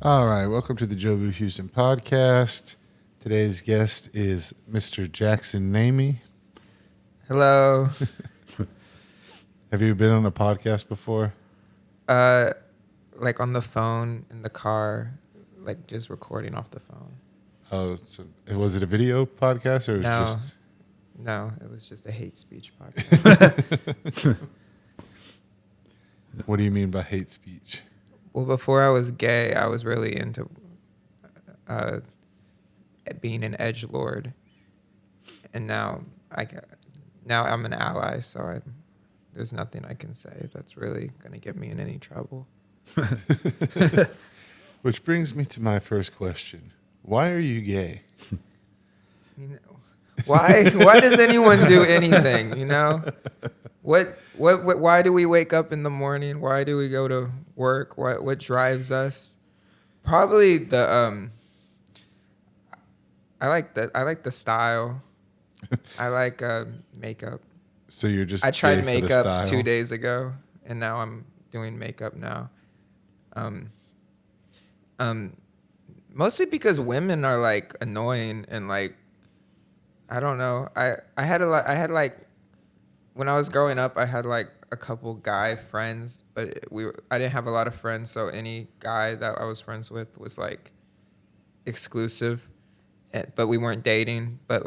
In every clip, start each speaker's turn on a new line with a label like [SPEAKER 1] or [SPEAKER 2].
[SPEAKER 1] All right, welcome to the Jobu Houston podcast. Today's guest is Mr. Jackson Nami.
[SPEAKER 2] Hello.
[SPEAKER 1] Have you been on a podcast before?
[SPEAKER 2] Like on the phone, in the car, like just recording off the phone.
[SPEAKER 1] Oh, so was it a video podcast or
[SPEAKER 2] No, it was just a hate speech podcast.
[SPEAKER 1] What do you mean by hate speech?
[SPEAKER 2] Well, before I was gay, I was really into being an edgelord, and now I'm an ally. So there's nothing I can say that's really gonna get me in any trouble.
[SPEAKER 1] Which brings me to my first question: why are you gay?
[SPEAKER 2] You know, why does anyone do anything? You know, what why do we wake up in the morning? Why do we go to work? What drives us? Probably the I like the style. I like makeup.
[SPEAKER 1] So you're just
[SPEAKER 2] I tried
[SPEAKER 1] gay for the
[SPEAKER 2] makeup
[SPEAKER 1] style?
[SPEAKER 2] 2 days ago, and now I'm doing makeup now. Mostly because women are like annoying and like, I don't know. I had like when I was growing up, I had like a couple guy friends, but I didn't have a lot of friends, so any guy that I was friends with was like exclusive, but we weren't dating. But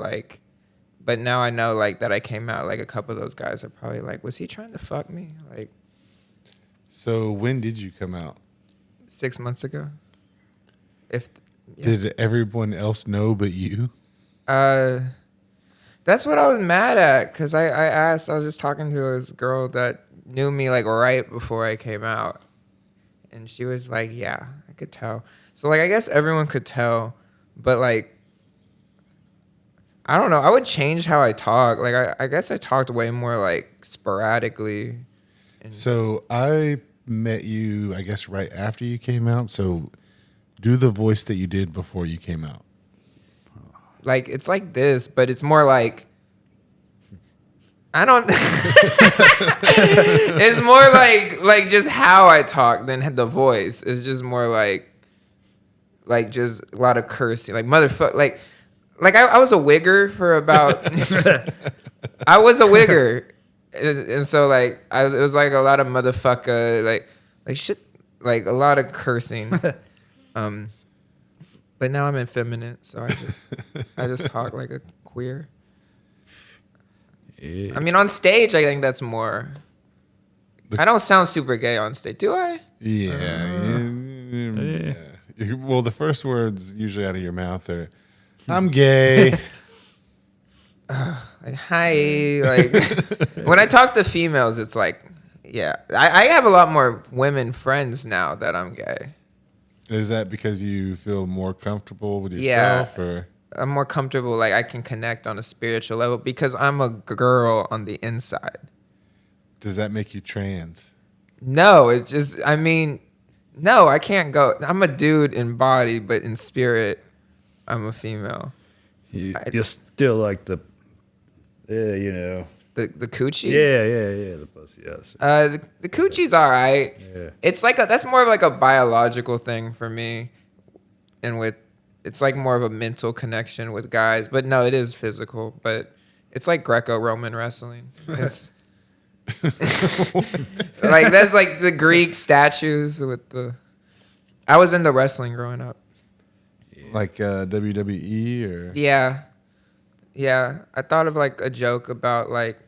[SPEAKER 2] now I know like that I came out, like a couple of those guys are probably like, was he trying to fuck me? Like,
[SPEAKER 1] So when did you come out?
[SPEAKER 2] 6 months ago.
[SPEAKER 1] Did everyone else know but you?
[SPEAKER 2] That's what I was mad at, because I was just talking to this girl that knew me like right before I came out, and she was like, yeah, I could tell. So like, I guess everyone could tell, but like, I don't know, I would change how I talk. Like, I guess I talked way more like sporadically.
[SPEAKER 1] So I met you, I guess, right after you came out. So do the voice that you did before you came out.
[SPEAKER 2] Like, it's like this, but it's more like, I don't. It's more like just how I talk than the voice. It's just more like just a lot of cursing, like motherfucker, like I was a wigger for about. I was a wigger, and so like it was like a lot of motherfucker, like shit, like a lot of cursing. But now I'm effeminate, so I just talk like a queer.
[SPEAKER 3] Yeah.
[SPEAKER 2] I mean, on stage, I think that's more. I don't sound super gay on stage, do I?
[SPEAKER 1] Yeah. Well, the first words usually out of your mouth are, "I'm gay."
[SPEAKER 2] Like, hi. Like, when I talk to females, it's like, yeah. I have a lot more women friends now that I'm gay.
[SPEAKER 1] Is that because you feel more comfortable with yourself?
[SPEAKER 2] Yeah.
[SPEAKER 1] Or
[SPEAKER 2] I'm more comfortable, like I can connect on a spiritual level because I'm a girl on the inside.
[SPEAKER 1] does that make you trans?
[SPEAKER 2] No, it just, I mean, no, I can't go. I'm a dude in body, but in spirit, I'm a female.
[SPEAKER 3] You're still like the, you know.
[SPEAKER 2] The coochie?
[SPEAKER 3] Yeah, the pussy, yes.
[SPEAKER 2] The coochie's all right.
[SPEAKER 3] Yeah.
[SPEAKER 2] It's like that's more of like a biological thing for me, and it's like more of a mental connection with guys. But no, it is physical. But it's like Greco-Roman wrestling. It's like that's like the Greek statues with the. I was into wrestling growing up.
[SPEAKER 1] Like WWE or?
[SPEAKER 2] Yeah. I thought of like a joke about like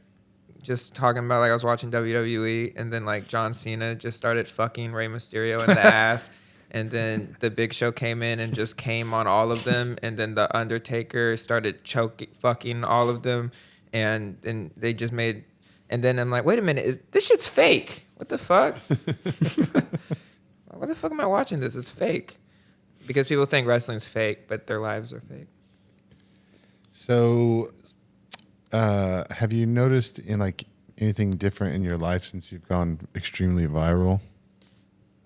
[SPEAKER 2] just talking about like I was watching WWE and then like John Cena just started fucking Rey Mysterio in the ass, and then the Big Show came in and just came on all of them, and then the Undertaker started fucking all of them, and they just made, and then I'm like, wait a minute, this shit's fake. What the fuck? Why the fuck am I watching this? It's fake. Because people think wrestling's fake, but their lives are fake.
[SPEAKER 1] So, have you noticed in like anything different in your life since you've gone extremely viral?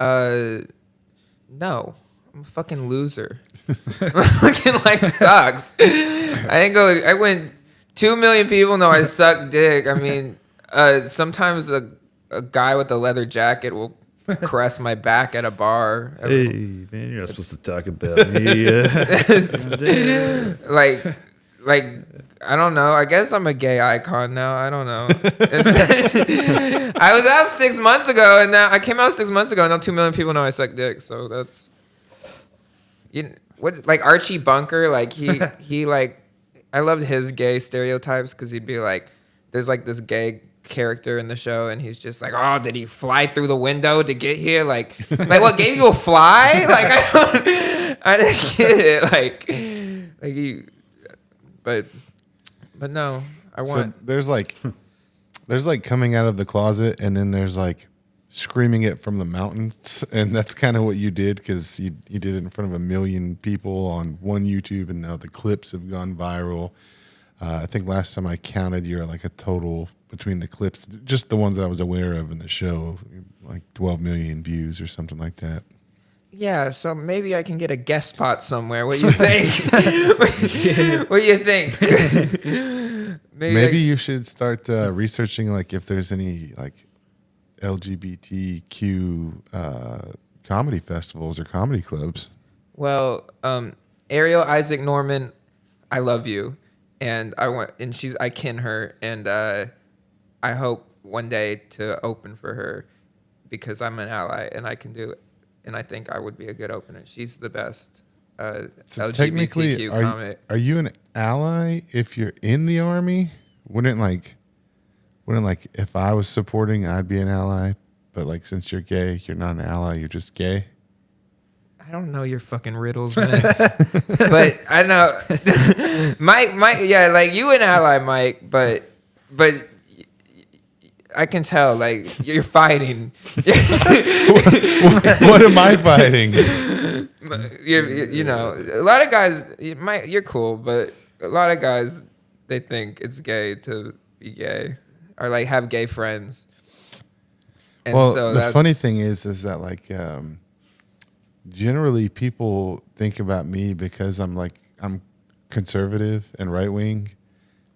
[SPEAKER 2] No. I'm a fucking loser. My fucking life sucks. I went 2 million people know I suck dick. I mean, sometimes a guy with a leather jacket will caress my back at a bar.
[SPEAKER 3] Hey, man, you're not supposed to talk about me.
[SPEAKER 2] like like I don't know. I guess I'm a gay icon now. I don't know. I was out 6 months ago, and now I came out 6 months ago, and now 2 million people know I suck dick. So that's what like Archie Bunker. Like he like I loved his gay stereotypes because he'd be like, there's like this gay character in the show, and he's just like, oh, did he fly through the window to get here? Like what gay people fly? Like I didn't get it. Like he. But no, I want.
[SPEAKER 1] So there's like coming out of the closet, and then there's like screaming it from the mountains, and that's kind of what you did because you did it in front of 1 million people on one YouTube, and now the clips have gone viral. I think last time I counted, you're like a total between the clips, just the ones that I was aware of in the show, like 12 million views or something like that.
[SPEAKER 2] Yeah, so maybe I can get a guest spot somewhere. What do you think? What do you think?
[SPEAKER 1] Maybe you should start researching like if there's any like LGBTQ comedy festivals or comedy clubs.
[SPEAKER 2] Well, Ariel Isaac Norman, I love you, and I kin her, and I hope one day to open for her because I'm an ally and I can do it. And I think I would be a good opener. She's the best
[SPEAKER 1] So
[SPEAKER 2] LGBTQ comic.
[SPEAKER 1] Are you an ally if you're in the army? Wouldn't like if I was supporting, I'd be an ally. But like since you're gay, you're not an ally. You're just gay.
[SPEAKER 2] I don't know your fucking riddles, man. But I know Mike. Yeah, like you an ally, Mike. But I can tell, like, you're fighting.
[SPEAKER 1] What am I fighting?
[SPEAKER 2] You know, a lot of guys, you're cool, but a lot of guys, they think it's gay to be gay or, like, have gay friends. And
[SPEAKER 1] well,
[SPEAKER 2] so
[SPEAKER 1] the funny thing is that, like, generally people think about me because I'm conservative and right-wing,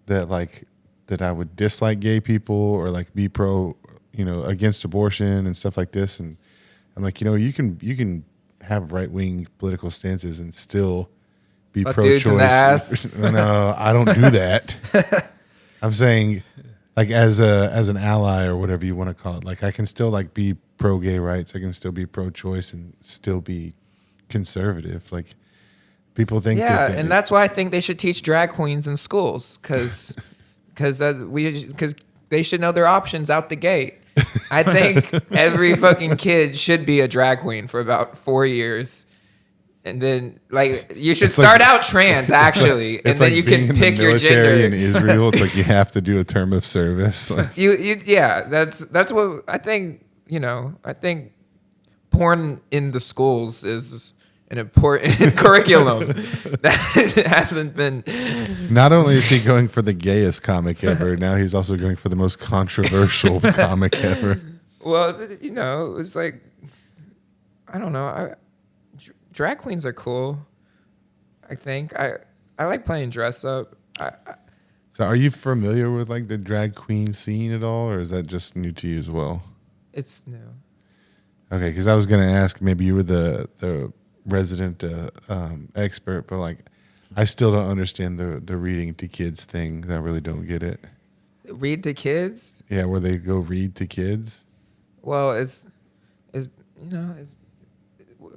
[SPEAKER 1] that I would dislike gay people or like be pro, against abortion and stuff like this. And I'm like, you can have right wing political stances and still be pro
[SPEAKER 2] dudes in the
[SPEAKER 1] choice.
[SPEAKER 2] ass.
[SPEAKER 1] No, I don't do that. I'm saying like as an ally or whatever you want to call it. Like I can still like be pro gay rights. I can still be pro choice and still be conservative. Like people think
[SPEAKER 2] and that's why I think they should teach drag queens in schools because they should know their options out the gate. I think every fucking kid should be a drag queen for about 4 years. And then, like, you should start out trans, actually, and then you can pick your gender.
[SPEAKER 1] In Israel, it's like you have to do a term of service. Like,
[SPEAKER 2] that's what I think. I think porn in the schools is an important curriculum that hasn't been.
[SPEAKER 1] Not only is he going for the gayest comic ever, now he's also going for the most controversial comic ever.
[SPEAKER 2] Well, it's like, I don't know. Drag queens are cool. I think I like playing dress up.
[SPEAKER 1] So, are you familiar with like the drag queen scene at all, or is that just new to you as well?
[SPEAKER 2] It's new.
[SPEAKER 1] Okay, because I was going to ask, maybe you were the resident expert, but like I still don't understand the reading to kids thing. I really don't get it.
[SPEAKER 2] Read to kids?
[SPEAKER 1] Yeah, where they go read to kids.
[SPEAKER 2] Well, it's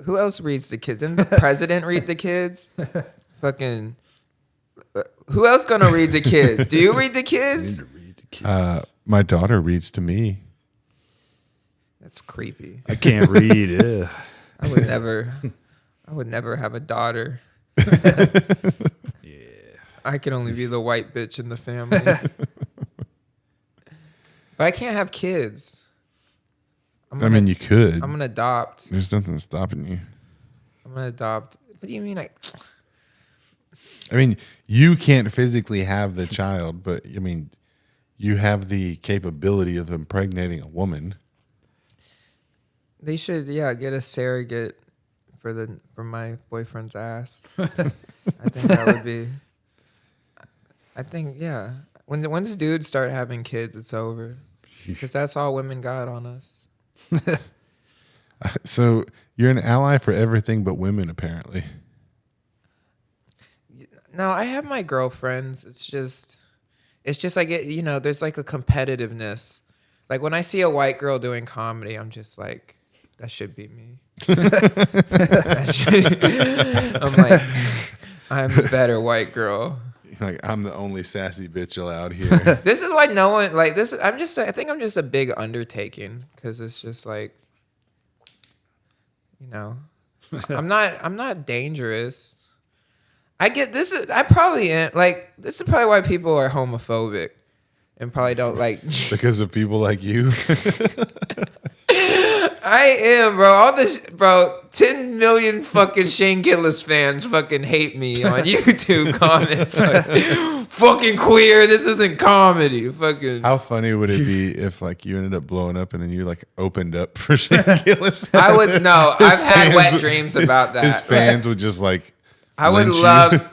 [SPEAKER 2] who else reads to kids? Didn't the president read to kids? Fucking who else gonna read to kids? Do you read to kids?
[SPEAKER 1] My daughter reads to me.
[SPEAKER 2] That's creepy.
[SPEAKER 3] I can't read. Yeah.
[SPEAKER 2] I would never have a daughter.
[SPEAKER 3] Yeah.
[SPEAKER 2] I could only be the white bitch in the family. But I can't have kids.
[SPEAKER 1] You could.
[SPEAKER 2] I'm gonna adopt.
[SPEAKER 1] There's nothing stopping you.
[SPEAKER 2] I'm gonna adopt. What do you mean?
[SPEAKER 1] You can't physically have the child, but you have the capability of impregnating a woman.
[SPEAKER 2] They should, get a surrogate for my boyfriend's ass. I think that would be. I think once dudes start having kids, it's over because that's all women got on us.
[SPEAKER 1] So you're an ally for everything but women, apparently.
[SPEAKER 2] No, I have my girlfriends. It's just like there's like a competitiveness. Like when I see a white girl doing comedy, I'm just like, that should be me. I'm like, I'm the better white girl.
[SPEAKER 1] Like, I'm the only sassy bitch allowed here.
[SPEAKER 2] This is why no one like this. I think I'm just a big undertaking because it's just like, I'm not dangerous. I get this is I probably am like this is probably why people are homophobic and probably don't like
[SPEAKER 1] Because of people like you.
[SPEAKER 2] I am, bro. All this, bro. 10 million fucking Shane Gillis fans fucking hate me on YouTube comments. Like, fucking queer. This isn't comedy. Fucking.
[SPEAKER 1] How funny would it be if like you ended up blowing up and then you like opened up for Shane Gillis?
[SPEAKER 2] I would no.
[SPEAKER 1] His
[SPEAKER 2] I've had
[SPEAKER 1] fans
[SPEAKER 2] wet
[SPEAKER 1] would-
[SPEAKER 2] dreams about that.
[SPEAKER 1] His fans would just like.
[SPEAKER 2] I would
[SPEAKER 1] lynch you.
[SPEAKER 2] love.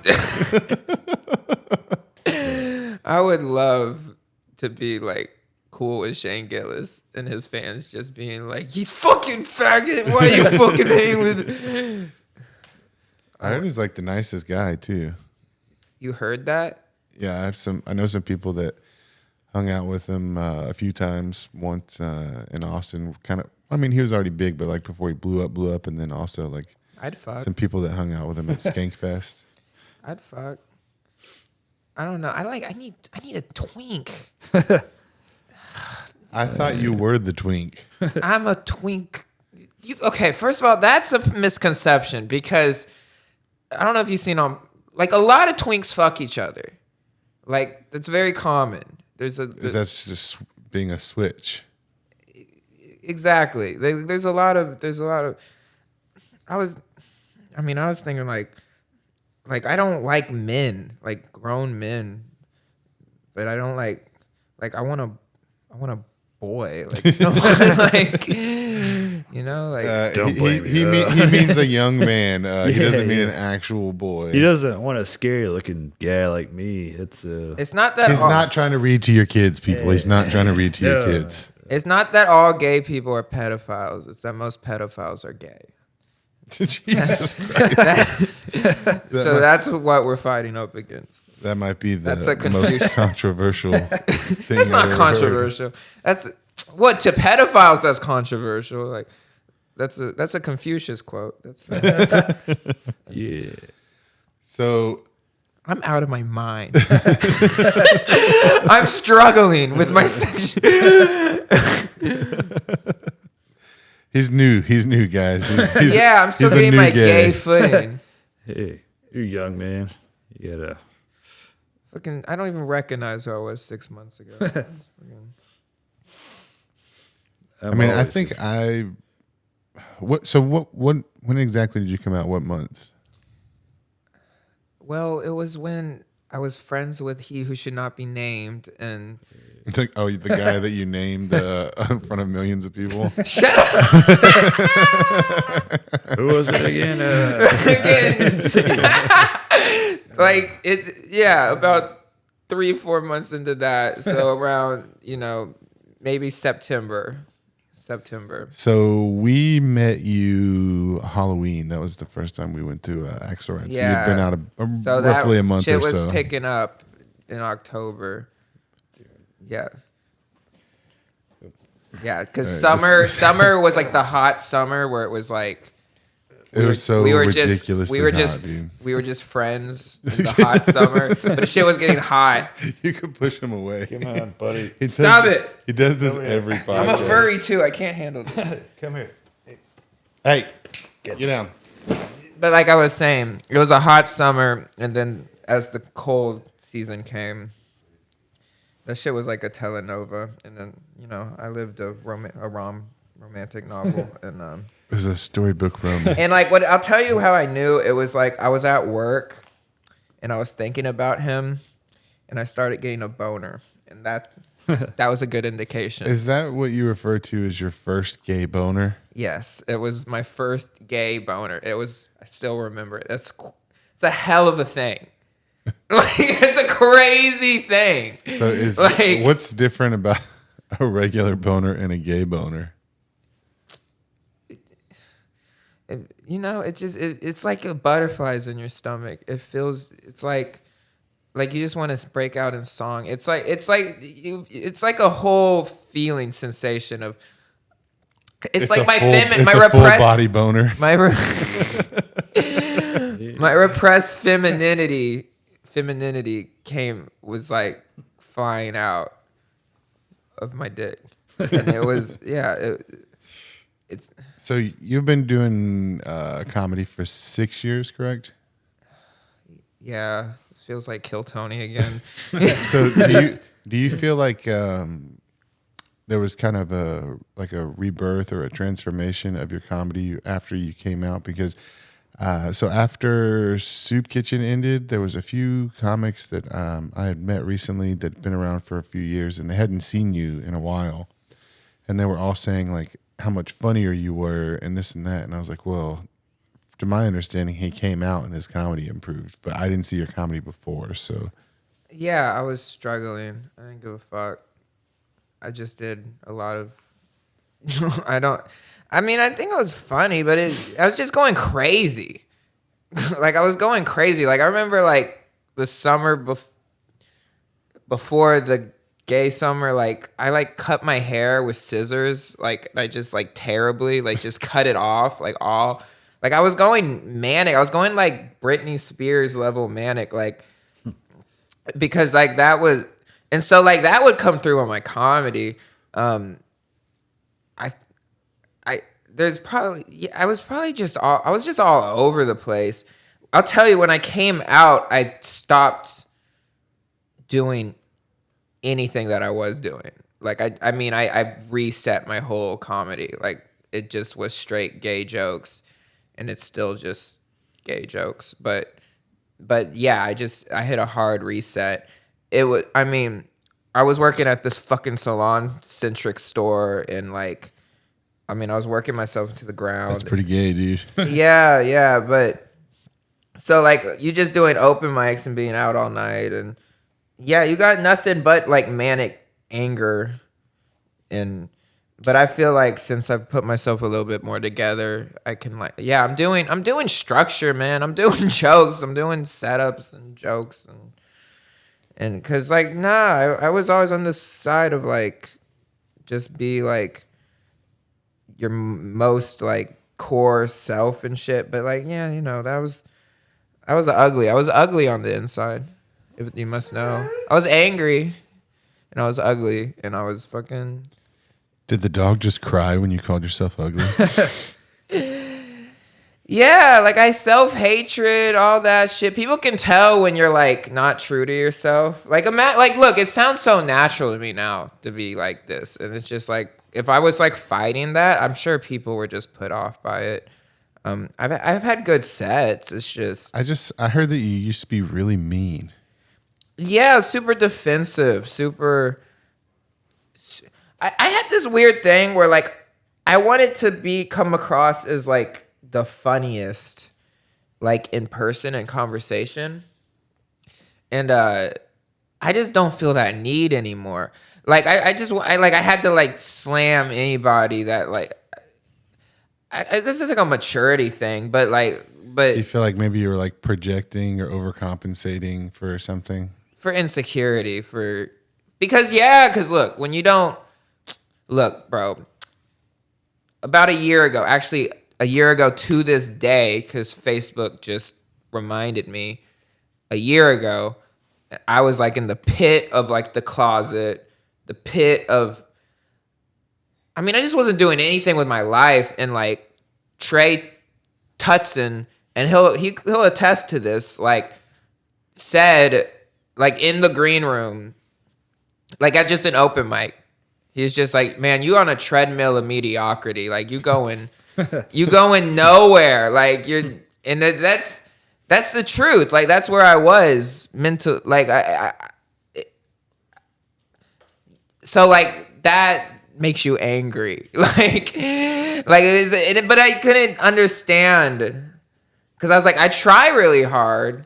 [SPEAKER 2] I would love to be like cool with Shane Gillis and his fans just being like, he's fucking faggot. Why are you fucking hanging with?
[SPEAKER 1] I heard he's like the nicest guy too.
[SPEAKER 2] You heard that?
[SPEAKER 1] Yeah, I know some people that hung out with him a few times. Once in Austin, kind of. I mean, he was already big, but like before he blew up, and then also like
[SPEAKER 2] I'd fuck.
[SPEAKER 1] some people that hung out with him at Skankfest.
[SPEAKER 2] I'd fuck. I don't know. I need a twink.
[SPEAKER 1] I thought you were the twink.
[SPEAKER 2] I'm a twink. Okay, first of all, that's a misconception because I don't know if you've seen like a lot of twinks fuck each other. Like that's very common.
[SPEAKER 1] That's just being a switch.
[SPEAKER 2] Exactly. There's a lot of. I was thinking like I don't like men, like grown men, but I don't like I want a boy, like someone like like
[SPEAKER 3] Don't blame me.
[SPEAKER 1] He means a young man. He doesn't mean an actual boy.
[SPEAKER 3] He doesn't want a scary looking guy like me. It's
[SPEAKER 2] it's not that
[SPEAKER 1] He's not trying to read to your kids, people. He's not trying to read to your
[SPEAKER 3] No.
[SPEAKER 1] kids.
[SPEAKER 2] It's not that all gay people are pedophiles. It's that most pedophiles are gay.
[SPEAKER 1] Jesus Christ.
[SPEAKER 2] So that's what we're fighting up against.
[SPEAKER 1] That might be the
[SPEAKER 2] That's a
[SPEAKER 1] most
[SPEAKER 2] confusion.
[SPEAKER 1] controversial thing.
[SPEAKER 2] That's not
[SPEAKER 1] I've ever heard.
[SPEAKER 2] controversial. That's what to pedophiles. That's controversial. Like that's a Confucius quote. That's
[SPEAKER 3] yeah.
[SPEAKER 1] So
[SPEAKER 2] I'm out of my mind. I'm struggling with my section.
[SPEAKER 1] he's new, guys. He's
[SPEAKER 2] Yeah, I'm still
[SPEAKER 1] he's a
[SPEAKER 2] getting
[SPEAKER 1] new
[SPEAKER 2] my gay footing.
[SPEAKER 3] Hey, you're young, man. You gotta.
[SPEAKER 2] Fucking, I don't even recognize who I was 6 months ago.
[SPEAKER 1] I mean, I think when exactly did you come out? What month?
[SPEAKER 2] Well, it was when I was friends with he who should not be named, and
[SPEAKER 1] The guy that you named in front of millions of people.
[SPEAKER 2] shut up
[SPEAKER 3] Who was it again?
[SPEAKER 2] again. Like it, yeah, about 3-4 months into that, so around maybe September.
[SPEAKER 1] So we met you Halloween. That was the first time we went to Axel Rats.
[SPEAKER 2] Yeah.
[SPEAKER 1] You'd been out
[SPEAKER 2] So
[SPEAKER 1] roughly a month
[SPEAKER 2] shit
[SPEAKER 1] or
[SPEAKER 2] was
[SPEAKER 1] so.
[SPEAKER 2] picking up in October. Yeah. Yeah, because
[SPEAKER 1] All right,
[SPEAKER 2] summer was like the hot summer where it was like
[SPEAKER 1] It was so ridiculously hot, dude.
[SPEAKER 2] we were just friends in the hot summer, but the shit was getting hot.
[SPEAKER 1] You could push him away.
[SPEAKER 3] Come on, buddy.
[SPEAKER 2] Stop it.
[SPEAKER 1] He does this every podcast.
[SPEAKER 2] I'm a furry too. I can't handle this.
[SPEAKER 3] Come here.
[SPEAKER 1] Hey, get down.
[SPEAKER 2] But like I was saying, it was a hot summer, and then as the cold season came, that shit was like a telenova. And then I lived a romantic novel, and
[SPEAKER 1] It was a storybook romance.
[SPEAKER 2] and like what I'll tell you how I knew it was like I was at work, and I was thinking about him, and I started getting a boner, and that was a good indication.
[SPEAKER 1] Is that what you refer to as your first gay boner?
[SPEAKER 2] Yes, it was my first gay boner. I still remember it. It's a hell of a thing. Like it's a crazy thing.
[SPEAKER 1] So what's different about a regular boner and a gay boner?
[SPEAKER 2] it's like a butterflies in your stomach. It's like you just want to break out in song. It's like a whole feeling sensation of. It's like my
[SPEAKER 1] full
[SPEAKER 2] repressed
[SPEAKER 1] body boner.
[SPEAKER 2] my my repressed femininity was like flying out of my dick, and it was it's
[SPEAKER 1] So you've been doing comedy for 6 years, correct?
[SPEAKER 2] yeah. It feels like Kill Tony again.
[SPEAKER 1] So do you feel like there was kind of a rebirth or a transformation of your comedy after you came out? Because so after Soup Kitchen ended, there was a few comics that I had met recently that had been around for a few years, and they hadn't seen you in a while, and they were all saying like how much funnier you were and this and that, and I was like, well, to my understanding, he came out and his comedy improved, but I didn't see your comedy before, so.
[SPEAKER 2] Yeah, I was struggling. I didn't give a fuck. I just did a lot of. I think it was funny, but I was just going crazy. Like I was going crazy. Like I remember like the summer before the gay summer, like I like cut my hair with scissors. Like I just like terribly like just cut it off like all. Like I was going manic. I was going like Britney Spears level manic. Like because like that was. And so like that would come through on my comedy. I was just all over the place. I'll tell you, when I came out, I stopped doing anything that I was doing. Like I reset my whole comedy. Like it just was straight gay jokes, and it's still just gay jokes. But yeah, I hit a hard reset. I was working at this fucking salon-centric store, and like, I was working myself into the ground.
[SPEAKER 1] That's pretty gay, dude.
[SPEAKER 2] Yeah, but so like, you just doing open mics and being out all night, and yeah, you got nothing but like manic anger, but I feel like since I've put myself a little bit more together, I can like, yeah, I'm doing structure, man. I'm doing jokes. I'm doing setups and jokes and cause like, I was always on this side of like, just be like your most like core self and shit. But like, yeah, I was ugly. I was ugly on the inside. If you must know, I was angry, and I was ugly, and I was fucking.
[SPEAKER 1] Did the dog just cry when you called yourself ugly?
[SPEAKER 2] Yeah, like I self-hatred, all that shit. People can tell when you're like not true to yourself. Like look, it sounds so natural to me now to be like this, and it's just like if I was like fighting that, I'm sure people were just put off by it. I've had good sets. It's just
[SPEAKER 1] I heard that you used to be really mean.
[SPEAKER 2] Yeah, super defensive, super. I had this weird thing where like I wanted to come across as like the funniest, like in person and conversation, and I just don't feel that need anymore. Like I had to like slam anybody that like. This is like a maturity thing, but
[SPEAKER 1] Do you feel like maybe you were like projecting or overcompensating for something?
[SPEAKER 2] For insecurity, because look, when you don't look, bro. About a year ago to this day, because Facebook just reminded me, a year ago, I was like in the pit of like the closet, the pit of. I just wasn't doing anything with my life, and like Trey Tutson, and he'll attest to this, like said, like in the green room, like at just an open mic, he's just like, man, you on a treadmill of mediocrity, like you going nowhere, like and that's the truth, like that's where I was mental, like so like that makes you angry, but I couldn't understand, because I was like, I try really hard,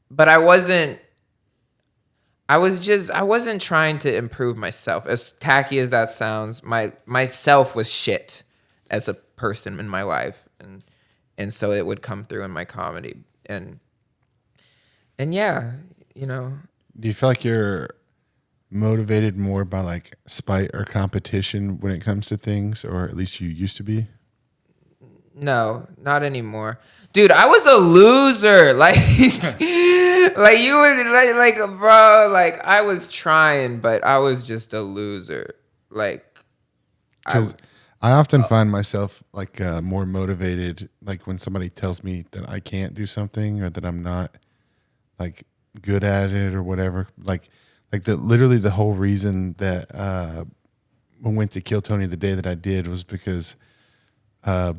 [SPEAKER 2] but I wasn't trying to improve myself. As tacky as that sounds, myself was shit as a person in my life. and so it would come through in my comedy. And yeah, you know.
[SPEAKER 1] Do you feel like you're motivated more by like spite or competition when it comes to things, or at least you used to be?
[SPEAKER 2] No, not anymore. Dude, I was a loser. Like, like you would like, bro, like I was trying, but I was just a loser. Like,
[SPEAKER 1] Because I often find myself like more motivated, like when somebody tells me that I can't do something or that I'm not like good at it or whatever. Like literally the whole reason that I went to Kill Tony the day that I did was because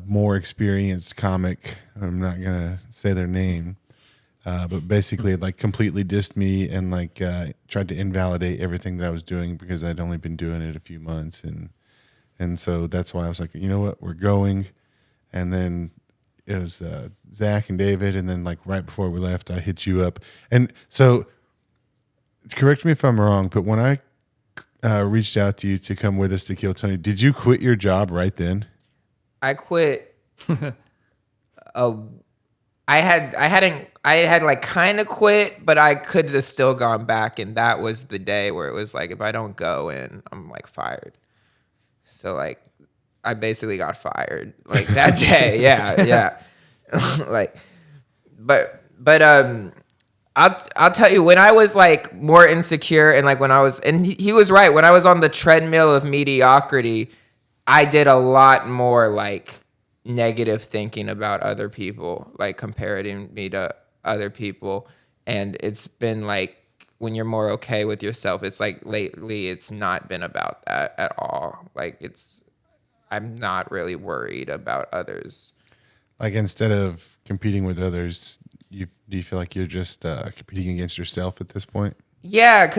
[SPEAKER 1] more experienced comic, I'm not gonna say their name, but basically like completely dissed me and like tried to invalidate everything that I was doing because I'd only been doing it a few months, and so that's why I was like, you know what, we're going. And then it was Zach and David, and then like right before we left, I hit you up. And so, correct me if I'm wrong, but when I reached out to you to come with us to Kill Tony, did you quit your job right then?
[SPEAKER 2] I quit. I had like kind of quit, but I could have still gone back, and that was the day where it was like, if I don't go in, I'm like fired. So like, I basically got fired like that day. Yeah. Like, but I'll tell you, when I was like more insecure and like when I was, and he was right, when I was on the treadmill of mediocrity, I did a lot more like negative thinking about other people, like comparing me to other people. And it's been like, when you're more okay with yourself, it's like lately it's not been about that at all. Like I'm not really worried about others.
[SPEAKER 1] Like instead of competing with others, do you feel like you're just competing against yourself at this point?
[SPEAKER 2] Yeah,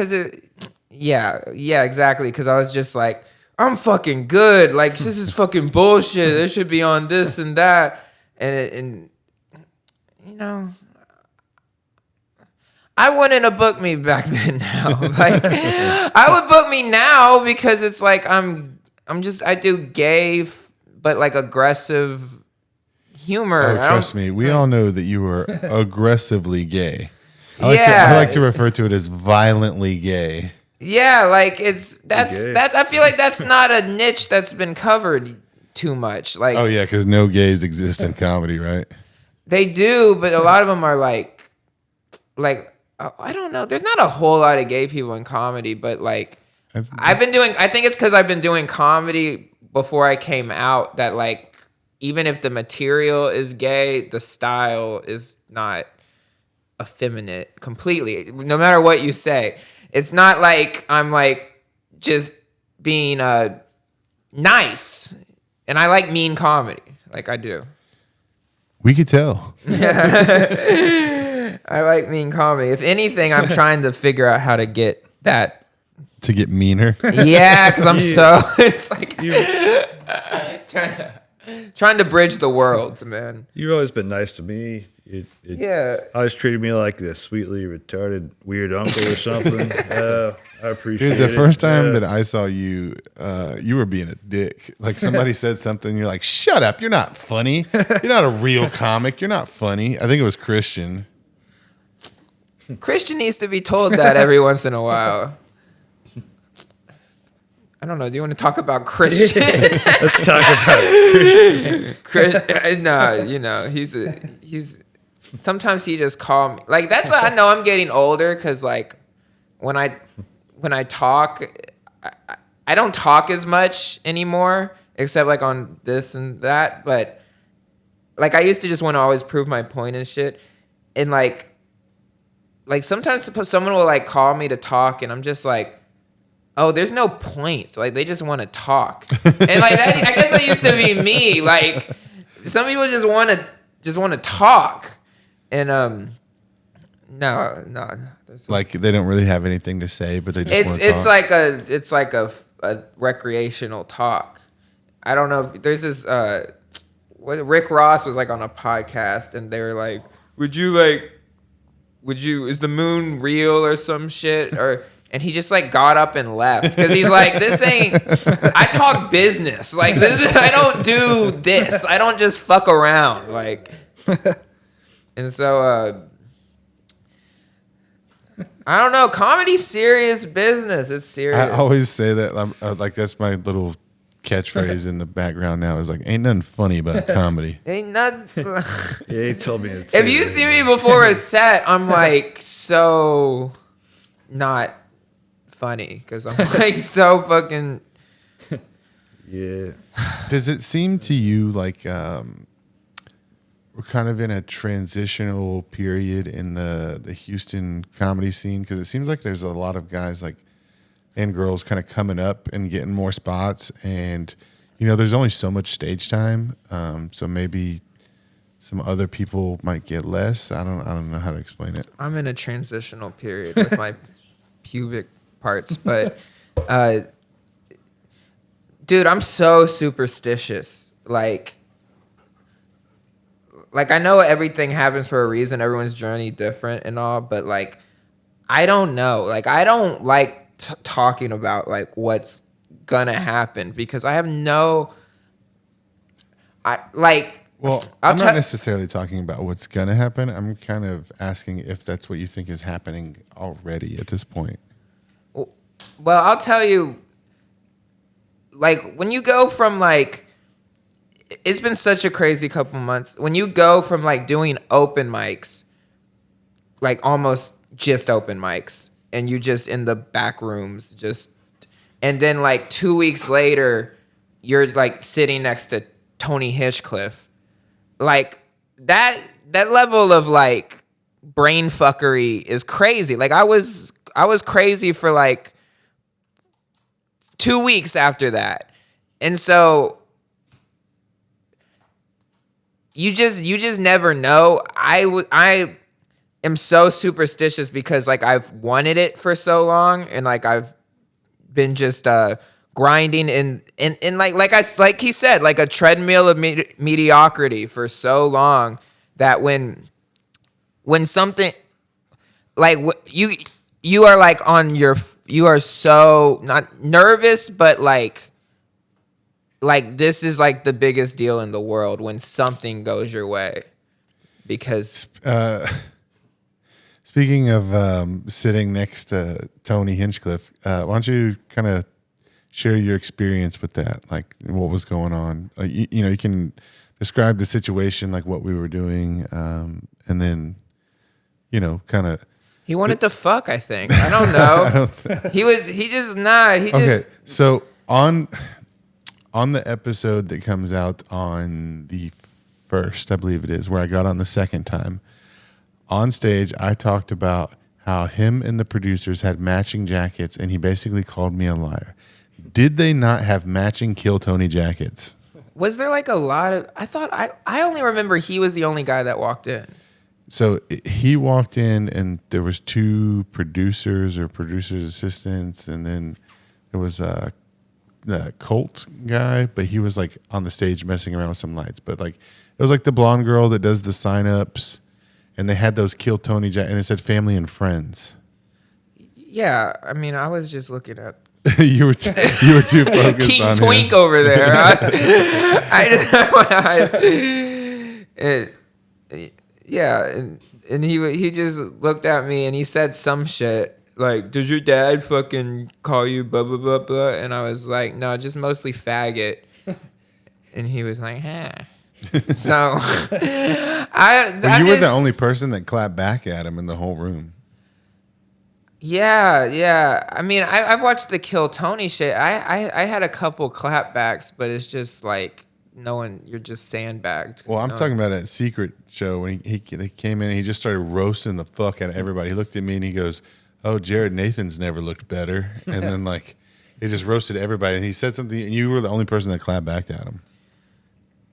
[SPEAKER 2] exactly. Cause I was just like, I'm fucking good. Like this is fucking bullshit. It should be on this and that. And you know, I wouldn't have booked me back then now. Like I would book me now because it's like I do gay but like aggressive humor.
[SPEAKER 1] Oh, trust me, we all know that you were aggressively gay. I like to refer to it as violently gay.
[SPEAKER 2] Yeah, like that's I feel like that's not a niche that's been covered too much. Like,
[SPEAKER 1] oh yeah, because no gays exist in comedy, right?
[SPEAKER 2] They do, but a lot of them are like I don't know. There's not a whole lot of gay people in comedy, but like I think it's because I've been doing comedy before I came out that like even if the material is gay, the style is not effeminate completely. No matter what you say, it's not like I'm like just being nice, and I like mean comedy, like I do.
[SPEAKER 1] We could tell.
[SPEAKER 2] I like mean comedy. If anything, I'm trying to figure out how to get that
[SPEAKER 1] to get meaner.
[SPEAKER 2] Yeah, because I'm so it's like trying to bridge the worlds, man.
[SPEAKER 3] You've always been nice to me.
[SPEAKER 2] Yeah.
[SPEAKER 3] Always treated me like this sweetly retarded weird uncle or something. I appreciate it.
[SPEAKER 1] Dude, the first time that I saw you, you were being a dick. Like somebody said something, you're like, shut up, you're not funny. You're not a real comic. You're not funny. I think it was Christian.
[SPEAKER 2] Christian needs to be told that every once in a while. I don't know. Do you want to talk about Christian?
[SPEAKER 3] Let's talk about
[SPEAKER 2] Christian. No, you know, he's. Sometimes he just call me like that's why I know I'm getting older because like when I talk, I don't talk as much anymore except like on this and that. But like I used to just want to always prove my point and shit, and like sometimes someone will like call me to talk and I'm just like, oh, there's no point. Like they just want to talk. And like that, I guess that used to be me. Like some people just want to talk. And no.
[SPEAKER 1] Like they don't really have anything to say, but they just want to talk.
[SPEAKER 2] It's like a recreational talk. I don't know if there's this Rick Ross was like on a podcast and they were like, is the moon real or some shit? And he just like got up and left because he's like, this ain't. I talk business. Like this, I don't do this. I don't just fuck around. Like, and so I don't know. Comedy's serious business. It's serious.
[SPEAKER 1] I always say that. Like that's my little catchphrase in the background now. Is like, ain't nothing funny about comedy.
[SPEAKER 2] Ain't nothing.
[SPEAKER 3] Yeah, he told me.
[SPEAKER 2] If you see me before a set, I'm like so not funny because I'm like so fucking.
[SPEAKER 3] Yeah.
[SPEAKER 1] Does it seem to you like we're kind of in a transitional period in the Houston comedy scene? Because it seems like there's a lot of guys like and girls kind of coming up and getting more spots, and there's only so much stage time, so maybe some other people might get less. I don't know how to explain it.
[SPEAKER 2] I'm in a transitional period with my pubic parts, but dude, I'm so superstitious. Like I know everything happens for a reason. Everyone's journey different and all, but like I don't know. Like I don't like talking about like what's gonna happen because I have no.
[SPEAKER 1] Well, I'm not necessarily talking about what's gonna happen. I'm kind of asking if that's what you think is happening already at this point.
[SPEAKER 2] Well, I'll tell you. Like when you go from like, it's been such a crazy couple months. When you go from like doing open mics, like almost just open mics, and you just in the back rooms, and then like 2 weeks later, you're like sitting next to Tony Hinchcliffe, like that level of like brain fuckery is crazy. Like I was crazy for like 2 weeks after that. And so you just never know. I am so superstitious because like I've wanted it for so long and like I've been just grinding in like he said, like a treadmill of mediocrity for so long that when something like you are like you are so not nervous, but like this is like the biggest deal in the world when something goes your way, because
[SPEAKER 1] speaking of sitting next to Tony Hinchcliffe, why don't you kind of share your experience with that, like what was going on? You can describe the situation, like what we were doing, and then kind of.
[SPEAKER 2] He wanted to fuck, I think. I don't know.
[SPEAKER 1] Okay, so on the episode that comes out on the 1st, I believe it is, where I got on the 2nd time, on stage, I talked about how him and the producers had matching jackets, and he basically called me a liar. Did they not have matching Kill Tony jackets?
[SPEAKER 2] Was there like a lot of... I only remember he was the only guy that walked in.
[SPEAKER 1] So he walked in, and there was 2 producers or producers' assistants, and then there was the Colt guy, but he was like on the stage messing around with some lights. But like it was like the blonde girl that does the signups, and they had those Kill Tony and it said family and friends.
[SPEAKER 2] Yeah, I mean, I was just looking at.
[SPEAKER 1] you were too focused
[SPEAKER 2] King
[SPEAKER 1] on
[SPEAKER 2] Twink
[SPEAKER 1] him.
[SPEAKER 2] over there. I just had my eyes. Yeah, and he just looked at me and he said some shit like, "Does your dad fucking call you blah blah blah blah?" And I was like, "No, just mostly faggot." And he was like, "Huh." So
[SPEAKER 1] You were the only person that clapped back at him in the whole room.
[SPEAKER 2] Yeah. I mean, I've watched the Kill Tony shit. I had a couple clapbacks, but it's just like no one. You're just sandbagged.
[SPEAKER 1] Well, I'm talking about that secret show when he came in and he just started roasting the fuck out of everybody. He looked at me and he goes, "Oh, Jared Nathan's never looked better." And then like he just roasted everybody. And he said something, and you were the only person that clapped back at him.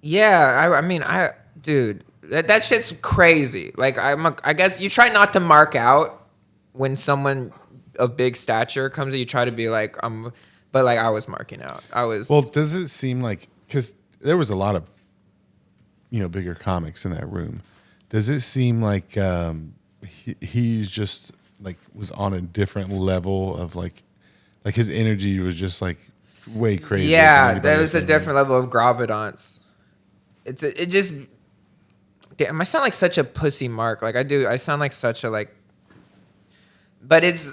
[SPEAKER 2] Yeah, I mean, dude, that shit's crazy. Like I guess you try not to mark out when someone of big stature comes in. You try to be like but like I was marking out.
[SPEAKER 1] Well, does it seem like, because there was a lot of bigger comics in that room, does it seem like he's just like was on a different level of like his energy was just like way crazy.
[SPEAKER 2] Yeah, there was a different level of gravitas. It just. Damn, I sound like such a pussy, Mark. Like I do. I sound like such a like. But it's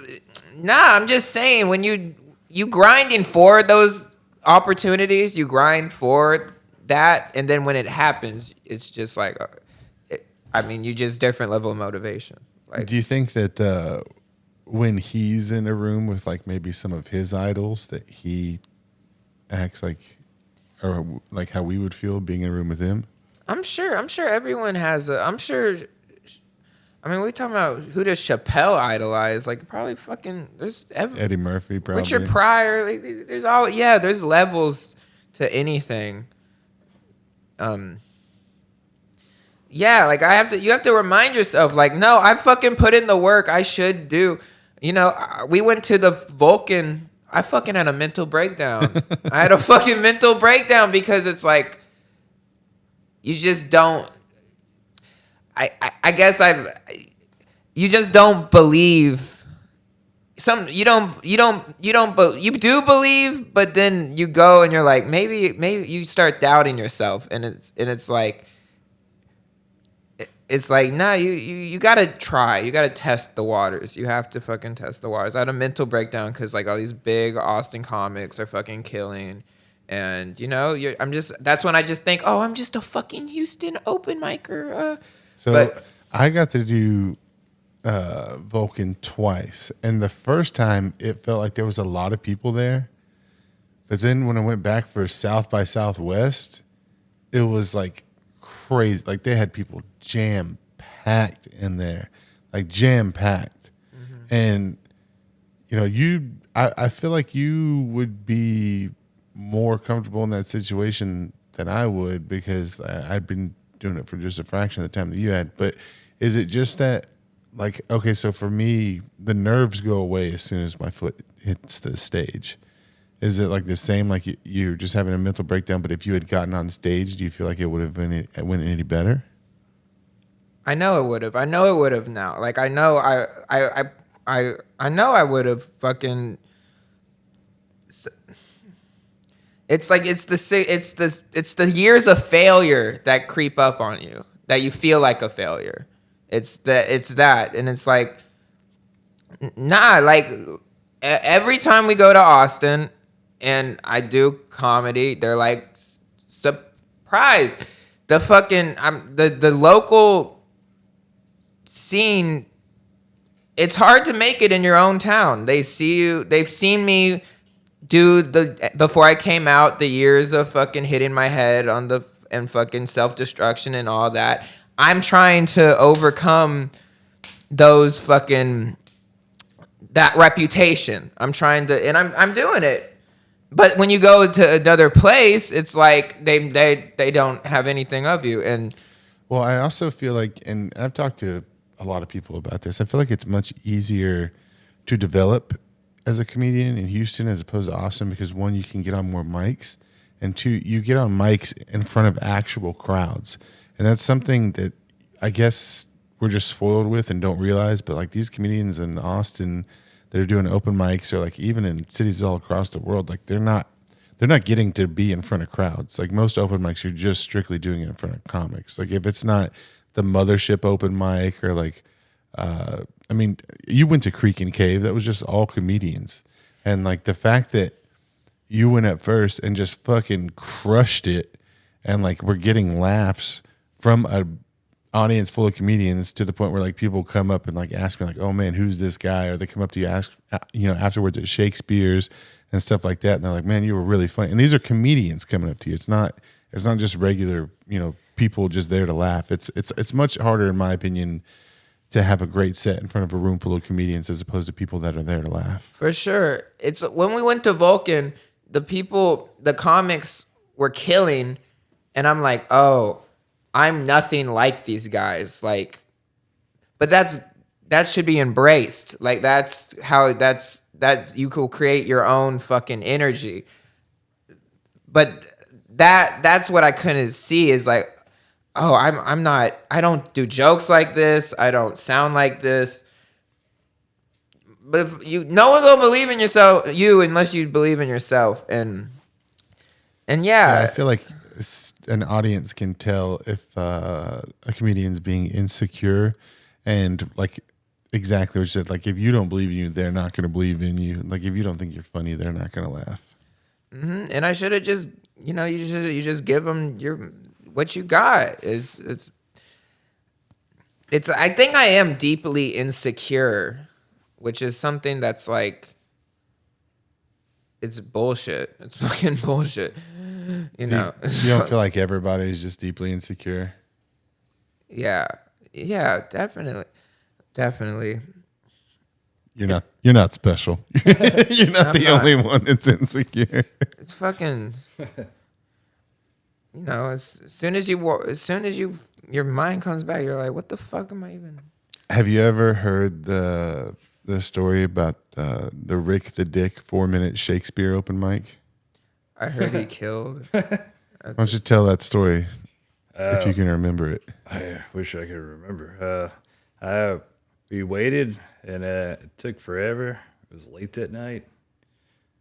[SPEAKER 2] I'm just saying when you grinding for those opportunities, you grind for that, and then when it happens, it's just like, you just different level of motivation. Like,
[SPEAKER 1] do you think that when he's in a room with like maybe some of his idols, that he acts like, or like how we would feel being in a room with him?
[SPEAKER 2] I'm sure everyone has I'm sure. I mean, we talking about who does Chappelle idolize? Like, probably fucking
[SPEAKER 1] Eddie Murphy, probably.
[SPEAKER 2] Richard Pryor. Like, there's levels to anything. Yeah, like you have to remind yourself, like, no, I fucking put in the work. I should do. We went to the Vulcan. I fucking had a mental breakdown. I had a fucking mental breakdown because it's like, you just don't. I guess you just don't believe you do believe, but then you go and you're like, maybe you start doubting yourself, and it's like nah, you gotta try, you gotta test the waters, you have to fucking test the waters. I had a mental breakdown because like all these big Austin comics are fucking killing. And that's when I just think, oh, I'm just a fucking Houston open micer.
[SPEAKER 1] But I got to do Vulcan twice, and the first time it felt like there was a lot of people there, but then when I went back for South by Southwest, it was like crazy. Like they had people jam packed in there, like jam packed, and I feel like you would be more comfortable in that situation than I would, because I'd been doing it for just a fraction of the time that you had. But is it just that, like, okay, so for me, the nerves go away as soon as my foot hits the stage. Is it like the same, like you're just having a mental breakdown, but if you had gotten on stage, do you feel like it would have went any better?
[SPEAKER 2] I know it would have. I know it would have now. Like, I know I know I would have fucking. It's like it's the years of failure that creep up on you, that you feel like a failure. It's that, and it's like, nah. Like every time we go to Austin, and I do comedy, they're like surprised. The fucking the local scene. It's hard to make it in your own town. They see you. They've seen me do before I came out, the years of fucking hitting my head and fucking self-destruction and all that. I'm trying to overcome those fucking, that reputation. I'm trying to, and I'm doing it. But when you go to another place, it's like they don't have anything of you. And
[SPEAKER 1] well, I also feel like, and I've talked to a lot of people about this, I feel like it's much easier to develop as a comedian in Houston as opposed to Austin, because one, you can get on more mics, and two, you get on mics in front of actual crowds. And that's something that I guess we're just spoiled with and don't realize. But like these comedians in Austin that are doing open mics, or like even in cities all across the world, like they're not getting to be in front of crowds. Like most open mics, you're just strictly doing it in front of comics. Like if it's not the Mothership open mic, or like I mean, you went to Creek and Cave. That was just all comedians. And like the fact that you went up first and just fucking crushed it, and like we're getting laughs from a audience full of comedians, to the point where like people come up and like ask me like, oh man, who's this guy? Or they come up to you, ask, afterwards at Shakespeare's and stuff like that. And they're like, man, you were really funny. And these are comedians coming up to you. It's not just regular, people just there to laugh. It's much harder, in my opinion, to have a great set in front of a room full of comedians as opposed to people that are there to laugh.
[SPEAKER 2] For sure. It's when we went to Vulcan, the comics were killing, and I'm like, oh, I'm nothing like these guys. Like, but that should be embraced. Like that you could create your own fucking energy. But that's what I couldn't see, is like, oh, I don't do jokes like this. I don't sound like this. but if no one gonna believe in you unless you believe in yourself, and
[SPEAKER 1] Yeah, I
[SPEAKER 2] yeah,
[SPEAKER 1] feel like an audience can tell if a comedian's being insecure, and like exactly what you said. Like if you don't believe in you, they're not going to believe in you. Like if you don't think you're funny, they're not going to laugh.
[SPEAKER 2] and I should have just you just give them what you got. It's I think I am deeply insecure, which is something that's like it's bullshit. It's fucking bullshit. You know.
[SPEAKER 1] You don't feel like everybody's just deeply insecure.
[SPEAKER 2] Yeah. Yeah, definitely. Definitely.
[SPEAKER 1] You're not special. You're not the only one that's insecure.
[SPEAKER 2] It's fucking as soon as your mind comes back, you're like, what the fuck am I even?
[SPEAKER 1] Have you ever heard the story about the Rick the Dick 4-minute Shakespeare open mic?
[SPEAKER 2] I heard he killed.
[SPEAKER 1] Why don't you tell that story if you can remember it?
[SPEAKER 3] I wish I could remember. We waited, and it took forever. It was late that night,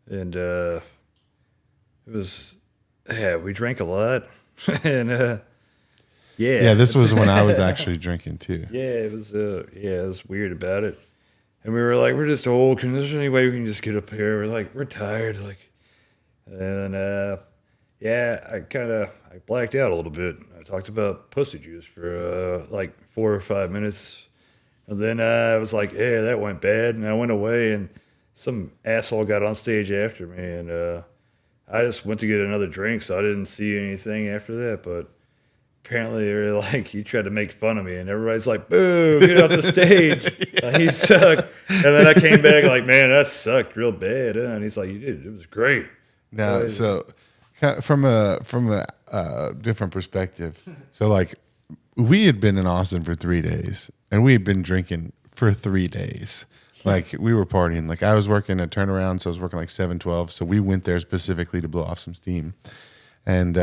[SPEAKER 3] and it was we drank a lot, and
[SPEAKER 1] Yeah, this was when I was actually drinking too.
[SPEAKER 3] it was weird about it. And we were like, we're just old. Can there's any way we can just get up here? We're like, we're tired. Like, and I blacked out a little bit. I talked about pussy juice for like 4 or 5 minutes. And then I was like, yeah, that went bad. And I went away, and some asshole got on stage after me. And I just went to get another drink, so I didn't see anything after that. But apparently they were like, he tried to make fun of me, and everybody's like, boo, get off the stage. He sucked. And then I came back like, man, that sucked real bad. And he's like, you did. It was great.
[SPEAKER 1] No, so from a different perspective. So like we had been in Austin for 3 days, and we had been drinking for 3 days. Like we were partying. Like I was working a turnaround, so I was working like 7-12. So we went there specifically to blow off some steam. And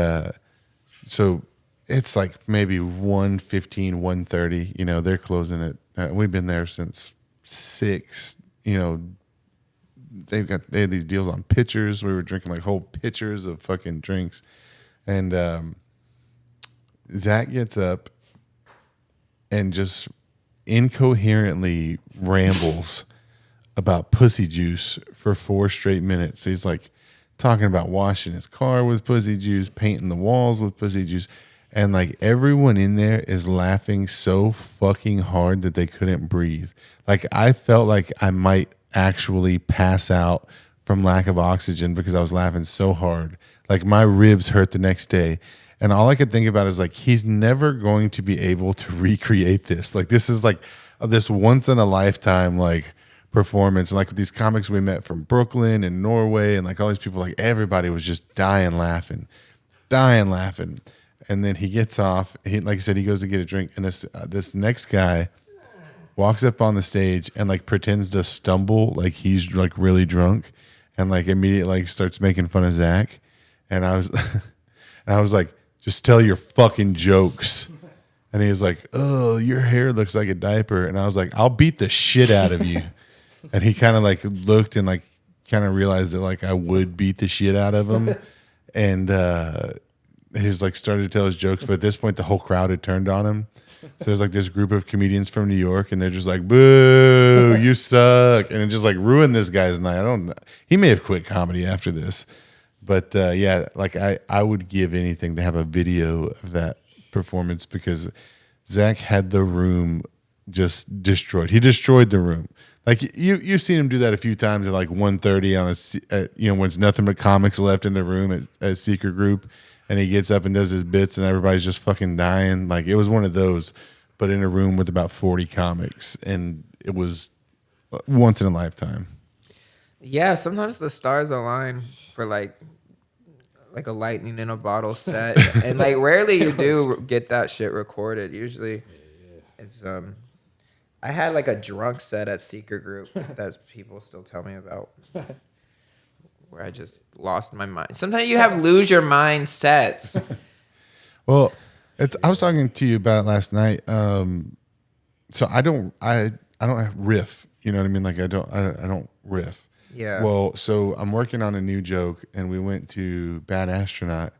[SPEAKER 1] so it's like maybe 1:15, 1:30. You know, they're closing it. We've been there since 6. You know, they had these deals on pitchers. We were drinking like whole pitchers of fucking drinks. And Zach gets up and just incoherently rambles about pussy juice for 4 straight minutes. He's like talking about washing his car with pussy juice, painting the walls with pussy juice. And like everyone in there is laughing so fucking hard that they couldn't breathe. Like I felt like I might actually pass out from lack of oxygen because I was laughing so hard. Like my ribs hurt the next day. And all I could think about is like, he's never going to be able to recreate this. Like this is like this once in a lifetime like performance. And like these comics we met from Brooklyn and Norway and like all these people, like everybody was just dying laughing. And then he gets off. He, like I said, he goes to get a drink, and this next guy walks up on the stage and like pretends to stumble, like he's like really drunk, and like immediately like starts making fun of Zach. And I was like, just tell your fucking jokes. And he was like, oh, your hair looks like a diaper. And I was like, I'll beat the shit out of you. And he kind of like looked and like kind of realized that like I would beat the shit out of him. And he was like started to tell his jokes, but at this point the whole crowd had turned on him. So there's like this group of comedians from New York, and they're just like, boo, you suck. And it just like ruined this guy's night. He may have quit comedy after this. But yeah, like I would give anything to have a video of that performance, because Zach had the room just destroyed. He destroyed the room. Like you've seen him do that a few times at like 1:30 on when it's nothing but comics left in the room at Secret Group, and he gets up and does his bits, and everybody's just fucking dying. Like it was one of those, but in a room with about 40 comics, and it was once in a lifetime.
[SPEAKER 2] Yeah, sometimes the stars align for like a lightning in a bottle set, and like rarely you do get that shit recorded. Usually, it's I had like a drunk set at Secret Group that people still tell me about, where I just lost my mind. Sometimes you have lose your mind sets.
[SPEAKER 1] Well, I was talking to you about it last night. So I don't riff. You know what I mean? Like I don't riff.
[SPEAKER 2] Yeah.
[SPEAKER 1] Well, so I'm working on a new joke, and we went to Bad Astronaut,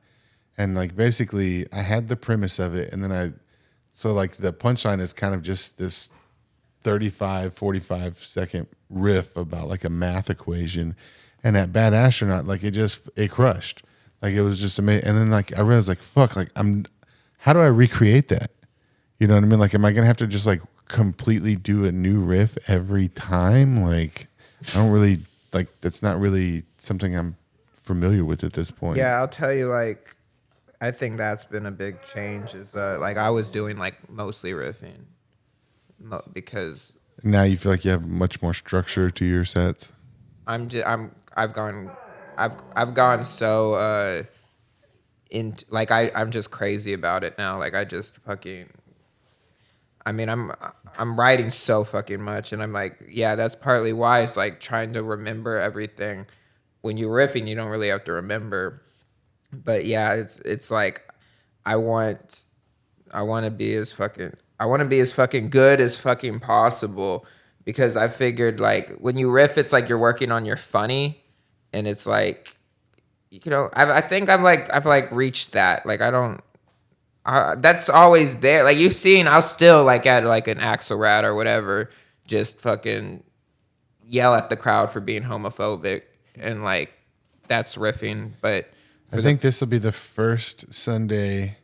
[SPEAKER 1] and like basically I had the premise of it, and then so like the punchline is kind of just this 45 second riff about like a math equation, and at Bad Astronaut, like it crushed. Like it was just amazing. And then like I realized like fuck, like how do I recreate that? You know what I mean? Like am I gonna have to just like completely do a new riff every time? Like I don't really like that's not really something I'm familiar with at this point.
[SPEAKER 2] Yeah, I'll tell you, like, I think that's been a big change. Is like I was doing like mostly riffing, because
[SPEAKER 1] Now you feel like you have much more structure to your sets.
[SPEAKER 2] I've gone so like I'm just crazy about it now. Like I just fucking. I mean, I'm writing so fucking much, and I'm like, yeah, that's partly why it's like trying to remember everything. When you're riffing, you don't really have to remember. But yeah, it's like I want to be as fucking good as fucking possible, because I figured like when you riff, it's like you're working on your funny, and it's like I think I've like reached that. Like I don't. That's always there. Like you've seen, I'll still like at like an Axelrad or whatever, just fucking yell at the crowd for being homophobic, and like that's riffing. But
[SPEAKER 1] I think this will be the first Sunday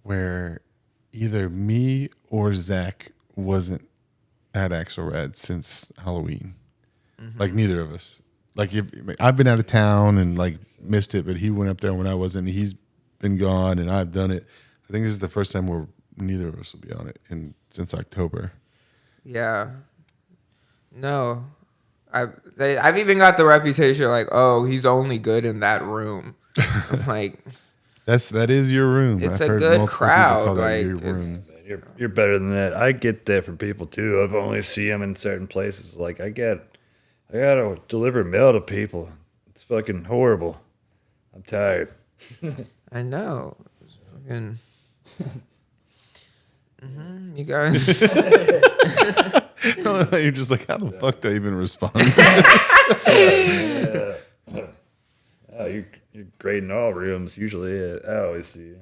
[SPEAKER 1] where either me or Zach wasn't at Axelrad since Halloween. Like neither of us. Like I've been out of town and like missed it, but he went up there when I wasn't. He's been gone, and I've done it. I think this is the first time where neither of us will be on it since October.
[SPEAKER 2] yeah, no, I've even got the reputation like, oh, he's only good in that room. I'm like,
[SPEAKER 1] That is your room.
[SPEAKER 2] It's
[SPEAKER 1] I've
[SPEAKER 2] a
[SPEAKER 1] heard
[SPEAKER 2] good
[SPEAKER 1] multiple people
[SPEAKER 2] crowd,
[SPEAKER 1] call that
[SPEAKER 2] like,
[SPEAKER 1] your room.
[SPEAKER 3] You're better than that. I get that from people too. I've only seen them in certain places. Like I gotta deliver mail to people. It's fucking horrible. I'm tired.
[SPEAKER 2] I know. It's fucking. You guys.
[SPEAKER 1] You're just like, how the fuck do I even respond?
[SPEAKER 3] Oh, you're great in all rooms. Usually, I always see you.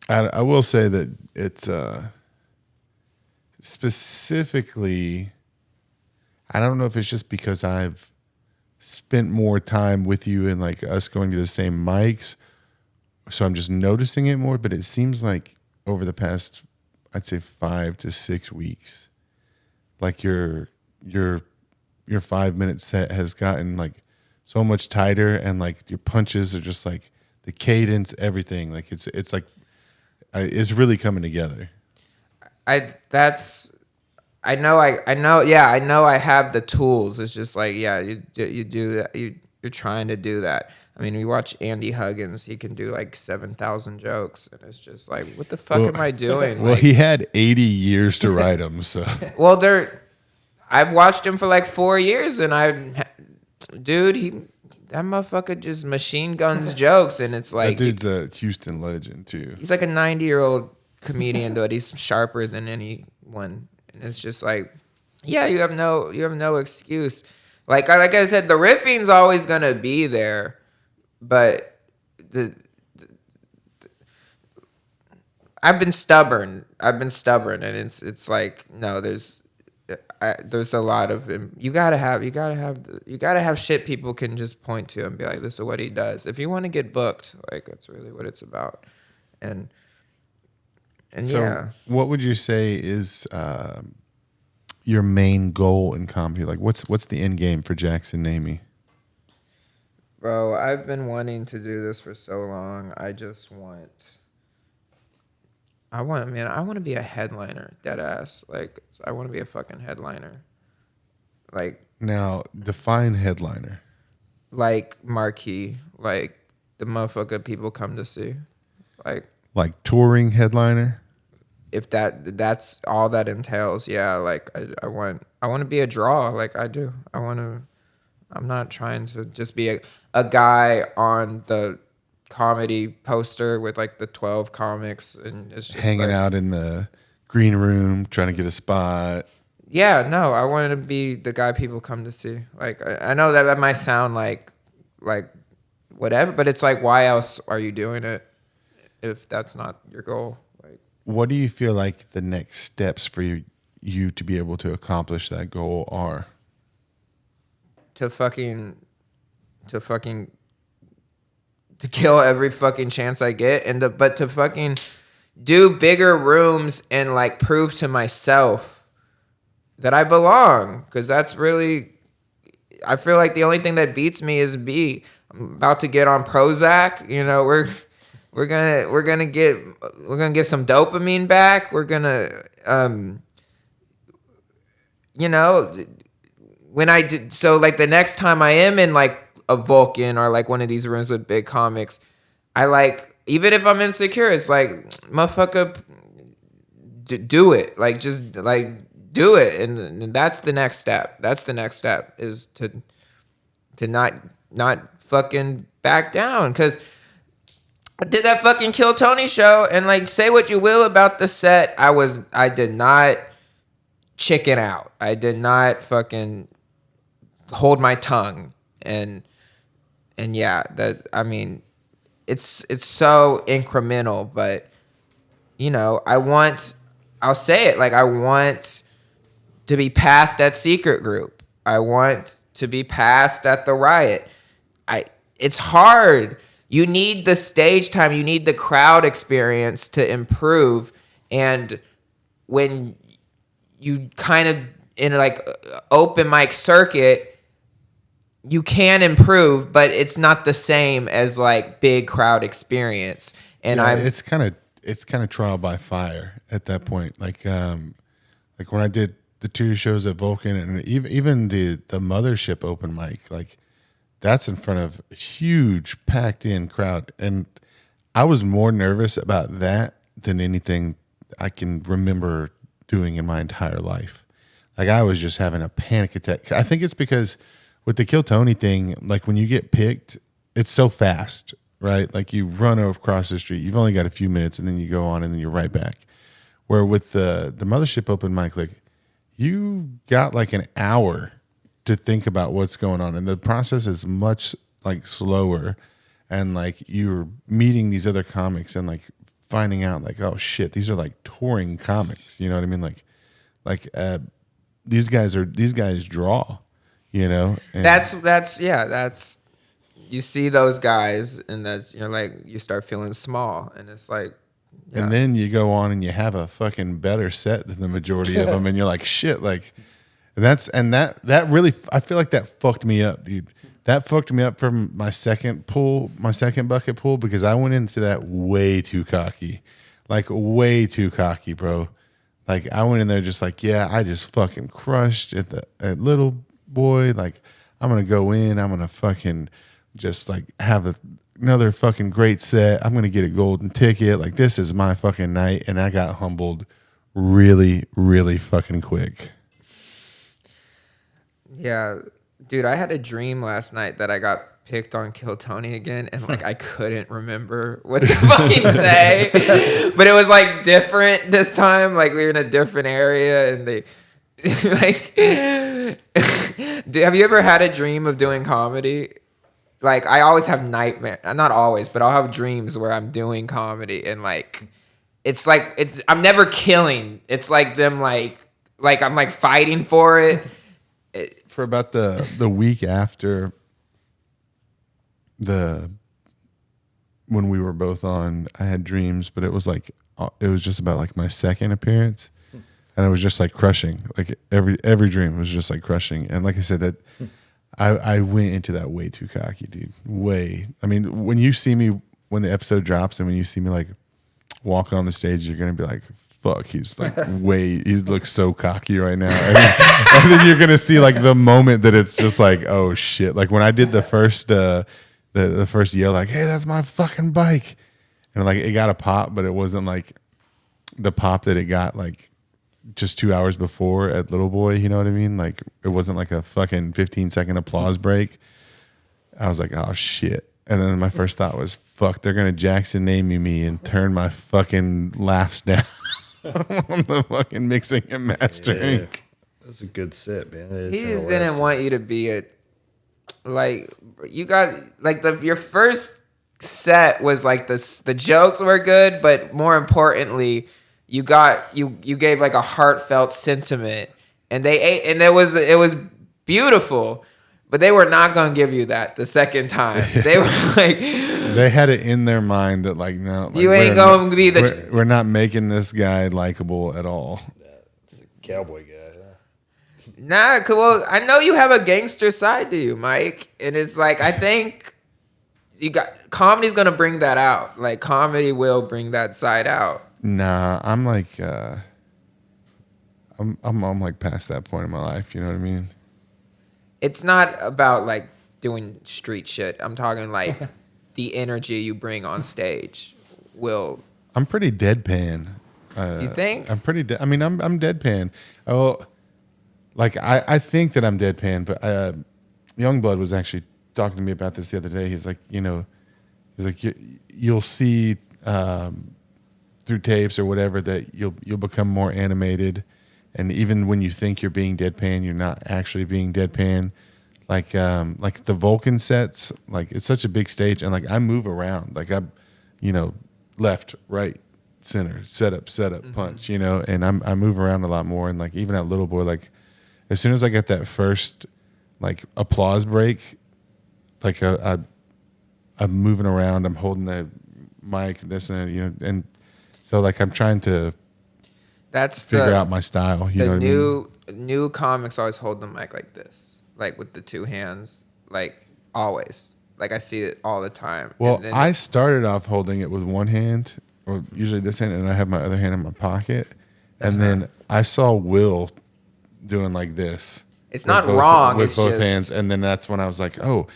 [SPEAKER 1] I will say that it's specifically, I don't know if it's just because I've spent more time with you and like us going to the same mics, so I'm just noticing it more. But it seems like over the past, I'd say 5 to 6 weeks, like your 5 minute set has gotten like so much tighter, and like your punches are just like the cadence, everything. Like it's like it's really coming together.
[SPEAKER 2] I know I have the tools. It's just like, yeah, you do that. You're trying to do that. I mean, you watch Andy Huggins, he can do like 7,000 jokes, and it's just like, what the fuck am I doing?
[SPEAKER 1] Well,
[SPEAKER 2] like,
[SPEAKER 1] he had 80 years to write them, so
[SPEAKER 2] well, I've watched him for like 4 years, and that motherfucker just machine guns jokes, and it's like,
[SPEAKER 1] that dude's a Houston legend too.
[SPEAKER 2] he's like a 90-year-old comedian, but he's sharper than anyone. And it's just like, yeah, you have no excuse. Like I said, the riffing's always gonna be there, but I've been stubborn, and it's like, no, there's a lot of him. You gotta have shit people can just point to and be like, this is what he does. If you want to get booked, like that's really what it's about. And
[SPEAKER 1] So,
[SPEAKER 2] yeah,
[SPEAKER 1] what would you say is your main goal in comedy? Like, what's the end game for Jackson Nami?
[SPEAKER 2] bro, I've been wanting to do this for so long. I want to be a headliner, dead ass. Like, I want to be a fucking headliner. Like
[SPEAKER 1] Now, define headliner.
[SPEAKER 2] marquee, like the motherfucker people come to see.
[SPEAKER 1] Like touring headliner.
[SPEAKER 2] If that's all that entails, yeah. Like I want to be a draw. Like I do. I'm not trying to just be a guy on the comedy poster with like the 12 comics, and it's just
[SPEAKER 1] Hanging
[SPEAKER 2] like,
[SPEAKER 1] out in the green room, trying to get a spot.
[SPEAKER 2] Yeah, no, I wanted to be the guy people come to see. Like, I know that might sound like whatever, but it's like, why else are you doing it if that's not your goal? Like,
[SPEAKER 1] What do you feel like the next steps for you to be able to accomplish that goal are?
[SPEAKER 2] to kill every fucking chance I get, but to fucking do bigger rooms and like prove to myself that I belong, because that's really, I feel like the only thing that beats me is B. I'm about to get on Prozac. You know, we're gonna get some dopamine back. We're gonna you know, when I did, so like the next time I am in like a Vulcan or like one of these rooms with big comics, I like, even if I'm insecure, it's like, motherfucker, do it. Like, just like do it. And that's the next step. That's the next step, is to not fucking back down. Cause I did that fucking Kill Tony show, and like, say what you will about the set, I did not chicken out. I did not fucking hold my tongue. And yeah, that, I mean, it's so incremental, but you know, I'll say it, like, I want to be passed at Secret Group. I want to be passed at the Riot. It's hard. You need the stage time, you need the crowd experience to improve. And when you kind of in like open mic circuit, you can improve, but it's not the same as like big crowd experience. And
[SPEAKER 1] yeah, it's kind of trial by fire at that point. Like when I did the 2 shows at Vulcan, and even the Mothership open mic, like that's in front of a huge packed in crowd, and I was more nervous about that than anything I can remember doing in my entire life. Like, I was just having a panic attack. I think it's because with the Kill Tony thing, like when you get picked, it's so fast, right? Like you run across the street, you've only got a few minutes, and then you go on, and then you're right back. Where with the Mothership open mic, like you got like an hour to think about what's going on, and the process is much like slower, and like you're meeting these other comics and like finding out like, oh shit, these are like touring comics, you know what I mean? Like these guys draw, you know. And
[SPEAKER 2] that's you see those guys, and that's, you're like, you start feeling small, and it's like, yeah.
[SPEAKER 1] And then you go on and you have a fucking better set than the majority of them, and you're like, shit, like that really, I feel like that fucked me up, dude. That fucked me up from my second bucket pool, because I went into that way too cocky, bro. Like I went in there just like, yeah, I just fucking crushed at Little Boy. Like I'm gonna go in, I'm gonna fucking just like have another fucking great set. I'm gonna get a golden ticket. Like this is my fucking night, and I got humbled really, really fucking quick.
[SPEAKER 2] Yeah, dude, I had a dream last night that I got picked on Kill Tony again, and like I couldn't remember what to fucking say, but it was like different this time. Like we were in a different area, and they like. Have you ever had a dream of doing comedy? Like I always have nightmares, not always, but I'll have dreams where I'm doing comedy, and like it's I'm never killing. It's like them like I'm like fighting for it.
[SPEAKER 1] For about the week after when we were both on, I had dreams, but it was just about like my second appearance, and it was just like crushing. Like every dream was just like crushing, and like I said, that I went into that way too cocky, dude. Way. I mean, when you see me when the episode drops, and when you see me like walk on the stage, you're gonna be like, fuck, he's like he looks so cocky right now. And then you're gonna see like the moment that it's just like, oh shit. Like when I did the first the first yell, like, hey, that's my fucking bike. And like it got a pop, but it wasn't like the pop that it got like just 2 hours before at Little Boy, you know what I mean? Like it wasn't like a fucking 15-second applause break. I was like, oh shit. And then my first thought was, fuck, they're gonna Jackson name me and turn my fucking laughs down. on the fucking mixing and mastering.
[SPEAKER 3] Yeah. That's a good set, man. It's
[SPEAKER 2] He
[SPEAKER 3] gonna
[SPEAKER 2] just didn't
[SPEAKER 3] last.
[SPEAKER 2] want you to be a like you got like your first set was like the jokes were good, but more importantly, you gave like a heartfelt sentiment, and they ate, and it was beautiful. But they were not gonna give you that the second time. They were like,
[SPEAKER 1] They had it in their mind that like no, like,
[SPEAKER 2] you ain't going to be the.
[SPEAKER 1] we're not making this guy likable at all.
[SPEAKER 3] It's a cowboy guy. Huh?
[SPEAKER 2] Nah, well, I know you have a gangster side to you, Mike, and it's like I think you got comedy's gonna bring that out. Like comedy will bring that side out.
[SPEAKER 1] Nah, I'm like I'm like past that point in my life. You know what I mean?
[SPEAKER 2] It's not about like doing street shit. I'm talking like the energy you bring on stage will.
[SPEAKER 1] I'm pretty deadpan.
[SPEAKER 2] You think?
[SPEAKER 1] I'm pretty. I mean, I'm deadpan. Oh, like I think that I'm deadpan, but Youngblood was actually talking to me about this the other day. He's like, you'll see through tapes or whatever that you'll become more animated, and even when you think you're being deadpan, you're not actually being deadpan. Like the Vulcan sets, like it's such a big stage, and like I move around, like left, right, center, set up, punch, and I move around a lot more, and like even at Little Boy, like as soon as I get that first like applause break, like I'm moving around, I'm holding the mic, this and and so like I'm trying to
[SPEAKER 2] That's
[SPEAKER 1] figure out my style. You know what I mean?
[SPEAKER 2] New comics always hold the mic like this, like with the two hands, like always. Like I see it all the time.
[SPEAKER 1] Well,
[SPEAKER 2] And then
[SPEAKER 1] I started off holding it with one hand, or usually this hand, and I have my other hand in my pocket. And then I saw Will doing like this.
[SPEAKER 2] It's
[SPEAKER 1] with
[SPEAKER 2] not wrong,
[SPEAKER 1] with
[SPEAKER 2] it's
[SPEAKER 1] both
[SPEAKER 2] just-
[SPEAKER 1] hands. And then that's when I was like, oh,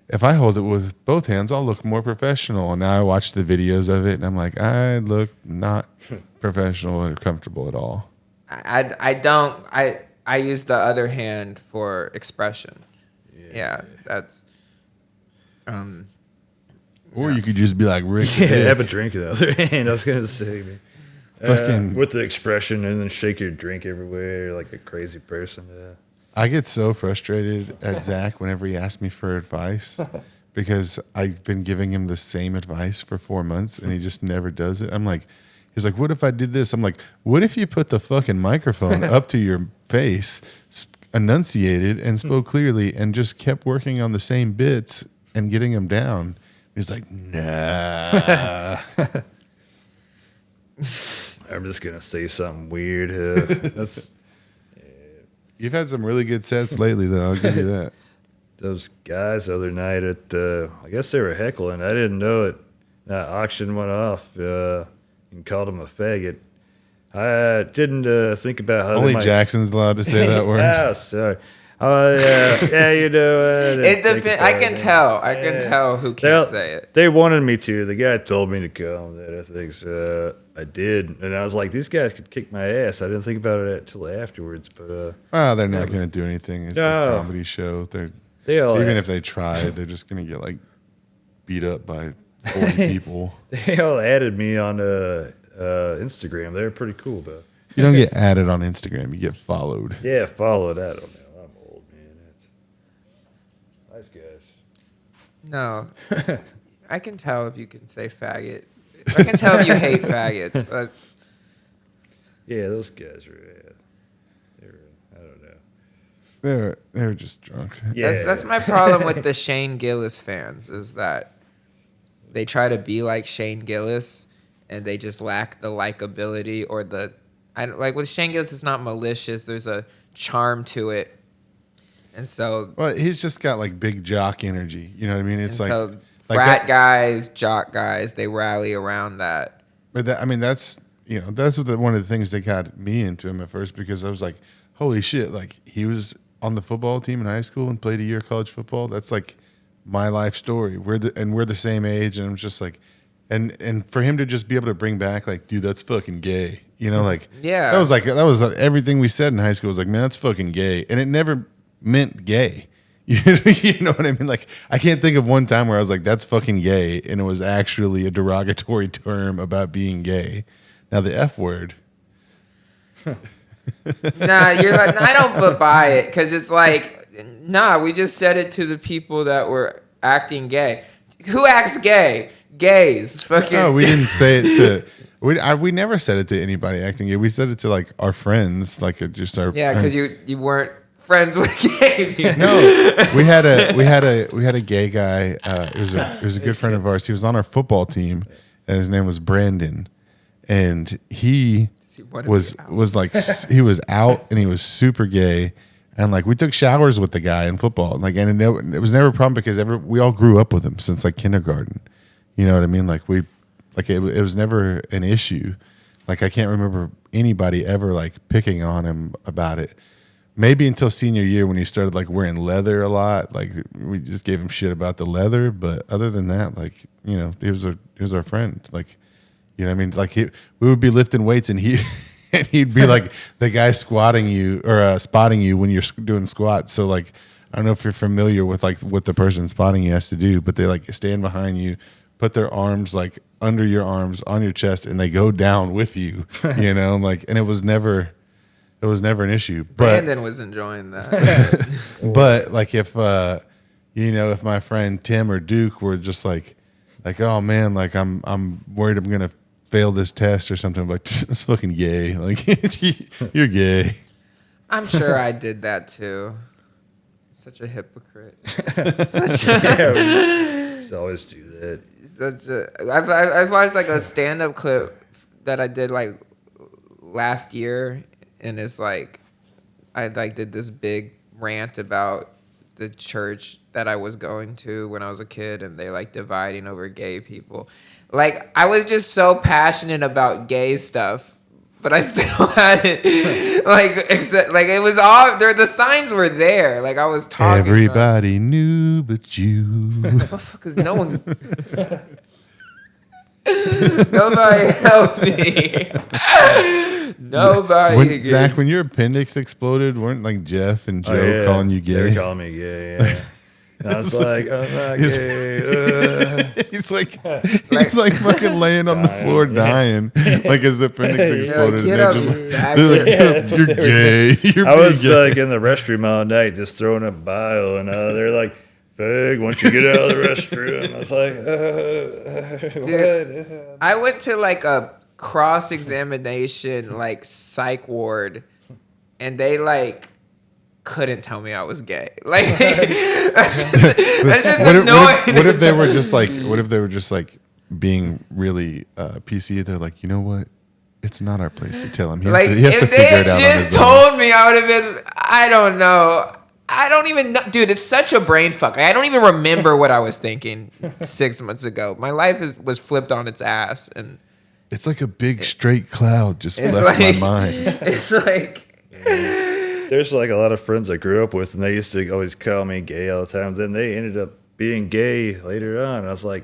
[SPEAKER 1] if I hold it with both hands, I'll look more professional. And now I watch the videos of it, and I'm like, I look not professional or comfortable at all.
[SPEAKER 2] I don't. I use the other hand for expression. Yeah, that's.
[SPEAKER 1] Or you could just be like Rick. the
[SPEAKER 3] Yeah,
[SPEAKER 1] Dick.
[SPEAKER 3] have a drink in the other hand. I was gonna say, man.
[SPEAKER 1] Fucking-
[SPEAKER 3] With the expression, and then shake your drink everywhere like a crazy person. Yeah.
[SPEAKER 1] I get so frustrated at Zach whenever he asks me for advice because I've been giving him the same advice for 4 months and he just never does it. I'm like, he's like, what if I did this? I'm like, what if you put the fucking microphone up to your face, enunciated and spoke clearly and just kept working on the same bits and getting them down? He's like, nah.
[SPEAKER 3] I'm just gonna say something weird. That's
[SPEAKER 1] You've had some really good sets lately, though. I'll give you that.
[SPEAKER 3] those guys the other night at I guess they were heckling. I didn't know it. That auction went off and called him a faggot. I didn't think about how
[SPEAKER 1] Only
[SPEAKER 3] they might...
[SPEAKER 1] Jackson's allowed to say that word.
[SPEAKER 3] Oh, sorry. Yeah, you know.
[SPEAKER 2] It depends. I can tell. I can tell who can't say it.
[SPEAKER 3] They wanted me to. The guy told me to come. That I think I did, and I was like, these guys could kick my ass. I didn't think about it until afterwards, but
[SPEAKER 1] They're not going to do anything. It's
[SPEAKER 3] No.
[SPEAKER 1] a comedy show.
[SPEAKER 3] they all
[SPEAKER 1] Even if they try, they're just going to get like beat up by 40 people.
[SPEAKER 3] they all added me on Instagram. They're pretty cool though.
[SPEAKER 1] You don't get added on Instagram. You get followed.
[SPEAKER 3] Yeah, followed. I don't know. I'm old, man. Nice guys.
[SPEAKER 2] No, I can tell if you can say faggot. I can tell if you hate faggots. That's
[SPEAKER 3] Yeah, those guys are. They're. I don't know.
[SPEAKER 1] They're just drunk.
[SPEAKER 3] Yeah,
[SPEAKER 2] that's my problem with the Shane Gillis fans is that they try to be like Shane Gillis and they just lack the likability or the like with Shane Gillis. It's not malicious. There's a charm to it, and so
[SPEAKER 1] Well, he's just got like big jock energy. You know what I mean? It's
[SPEAKER 2] and
[SPEAKER 1] like,
[SPEAKER 2] so
[SPEAKER 1] like
[SPEAKER 2] frat
[SPEAKER 1] that-
[SPEAKER 2] guys, jock guys, they rally around that.
[SPEAKER 1] But that, I mean, that's that's one of the things that got me into him at first because I was like, holy shit! Like he was on the football team in high school and played a year of college football. That's like my life story. We're the same age, and I'm just like, and for him to just be able to bring back like, dude, that's fucking gay. Like
[SPEAKER 2] Yeah.
[SPEAKER 1] that was everything we said in high school was like, man, that's fucking gay, and it never meant gay. You know what I mean? Like, I can't think of one time where I was like, that's fucking gay, and it was actually a derogatory term about being gay. Now, the F word,
[SPEAKER 2] Nah, you're like, nah, I don't buy it because it's like, nah, we just said it to the people that were acting gay. Who acts gay? Gays. Fucking.
[SPEAKER 1] No, we didn't say it to. We never said it to anybody acting gay. We said it to like our friends, like just our.
[SPEAKER 2] Yeah, because you weren't friends with gay people.
[SPEAKER 1] No, we had a gay guy. It was a good friend of ours. He was on our football team, and his name was Brandon, and he was like he was out and he was super gay, and like we took showers with the guy in football, like and it was never a problem because we all grew up with him since like kindergarten. You know what I mean? Like it was never an issue. Like I can't remember anybody ever like picking on him about it. Maybe until senior year when he started like wearing leather a lot. Like we just gave him shit about the leather, but other than that, like you know, he was our friend. Like you know what I mean? Like we would be lifting weights and he'd be like the guy squatting you or spotting you when you're doing squats. So like I don't know if you're familiar with like what the person spotting you has to do, but they like stand behind you, put their arms like under your arms on your chest, and they go down with you. You know, like and it was never an issue. But
[SPEAKER 2] Brandon was enjoying that.
[SPEAKER 1] but like if you know, if my friend Tim or Duke were just like oh man, like I'm worried I'm gonna fail this test or something, I'm like it's fucking gay. Like you're gay.
[SPEAKER 2] I'm sure I did that too. Such a hypocrite.
[SPEAKER 3] We always do that.
[SPEAKER 2] I've watched like a stand-up clip that I did like last year, and it's like I like did this big rant about the church that I was going to when I was a kid, and they like dividing over gay people. Like I was just so passionate about gay stuff, but I still hadn't except like it was all there. The signs were there. Like I was talking.
[SPEAKER 1] Everybody knew but you.
[SPEAKER 2] Motherfuckers, no one. Nobody help me. Nobody.
[SPEAKER 1] Zach, when your appendix exploded, weren't like Jeff and Joe calling you gay?
[SPEAKER 3] They were calling me gay. Yeah. And I was like, I'm not gay.
[SPEAKER 1] He's like fucking laying on the floor dying, like his appendix exploded.
[SPEAKER 2] Get
[SPEAKER 1] And
[SPEAKER 2] up,
[SPEAKER 1] they're like, you're gay. You're
[SPEAKER 3] I was
[SPEAKER 1] gay.
[SPEAKER 3] like in the restroom all night just throwing up bile, and they're like, Fag, once you get out of the restroom. I was like, what?
[SPEAKER 2] I went to like a cross-examination like psych ward, and they like couldn't tell me I was gay. Like that's just annoying.
[SPEAKER 1] What if they were just like? What if they were just like being really PC? They're like, you know what? It's not our place to tell him. He has to figure it out on his own.
[SPEAKER 2] If they told me, I would have been. I don't know. I don't even know. Dude, it's such a brain fuck. I don't even remember what I was thinking 6 months ago. My life was flipped on its ass, and
[SPEAKER 1] it's like a big straight cloud just left my mind.
[SPEAKER 2] It's like.
[SPEAKER 3] There's like a lot of friends I grew up with, and they used to always call me gay all the time. Then they ended up being gay later on. I was like,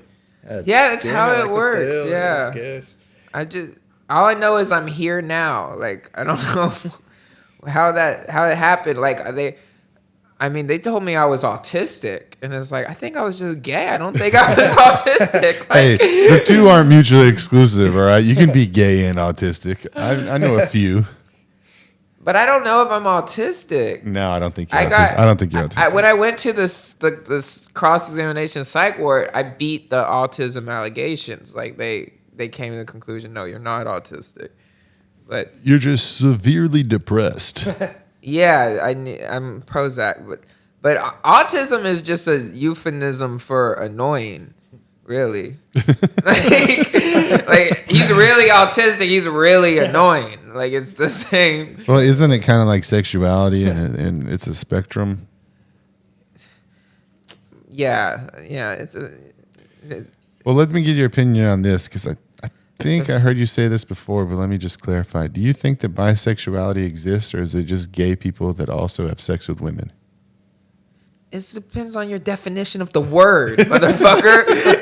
[SPEAKER 2] yeah, that's how it works. Yeah. All I know is I'm here now. Like, I don't know how it happened. Like, they told me I was autistic, and it's like, I think I was just gay. I don't think I was autistic. Like,
[SPEAKER 1] hey, the two aren't mutually exclusive, all right? You can be gay and autistic. I know a few.
[SPEAKER 2] But I don't know if I'm autistic.
[SPEAKER 1] No, I don't think you're autistic. I don't think you're autistic.
[SPEAKER 2] When I went to this cross-examination psych ward, I beat the autism allegations. Like, they came to the conclusion, no, you're not autistic. But
[SPEAKER 1] you're just severely depressed.
[SPEAKER 2] Yeah, I'm Prozac, but autism is just a euphemism for annoying, really. like he's really autistic. He's really annoying. Like it's the same.
[SPEAKER 1] Well, isn't it kind of like sexuality and it's a spectrum?
[SPEAKER 2] Yeah.
[SPEAKER 1] Well, let me get your opinion on this because I think I heard you say this before, but let me just clarify. Do you think that bisexuality exists, or is it just gay people that also have sex with women?
[SPEAKER 2] It depends on your definition of the word, motherfucker. What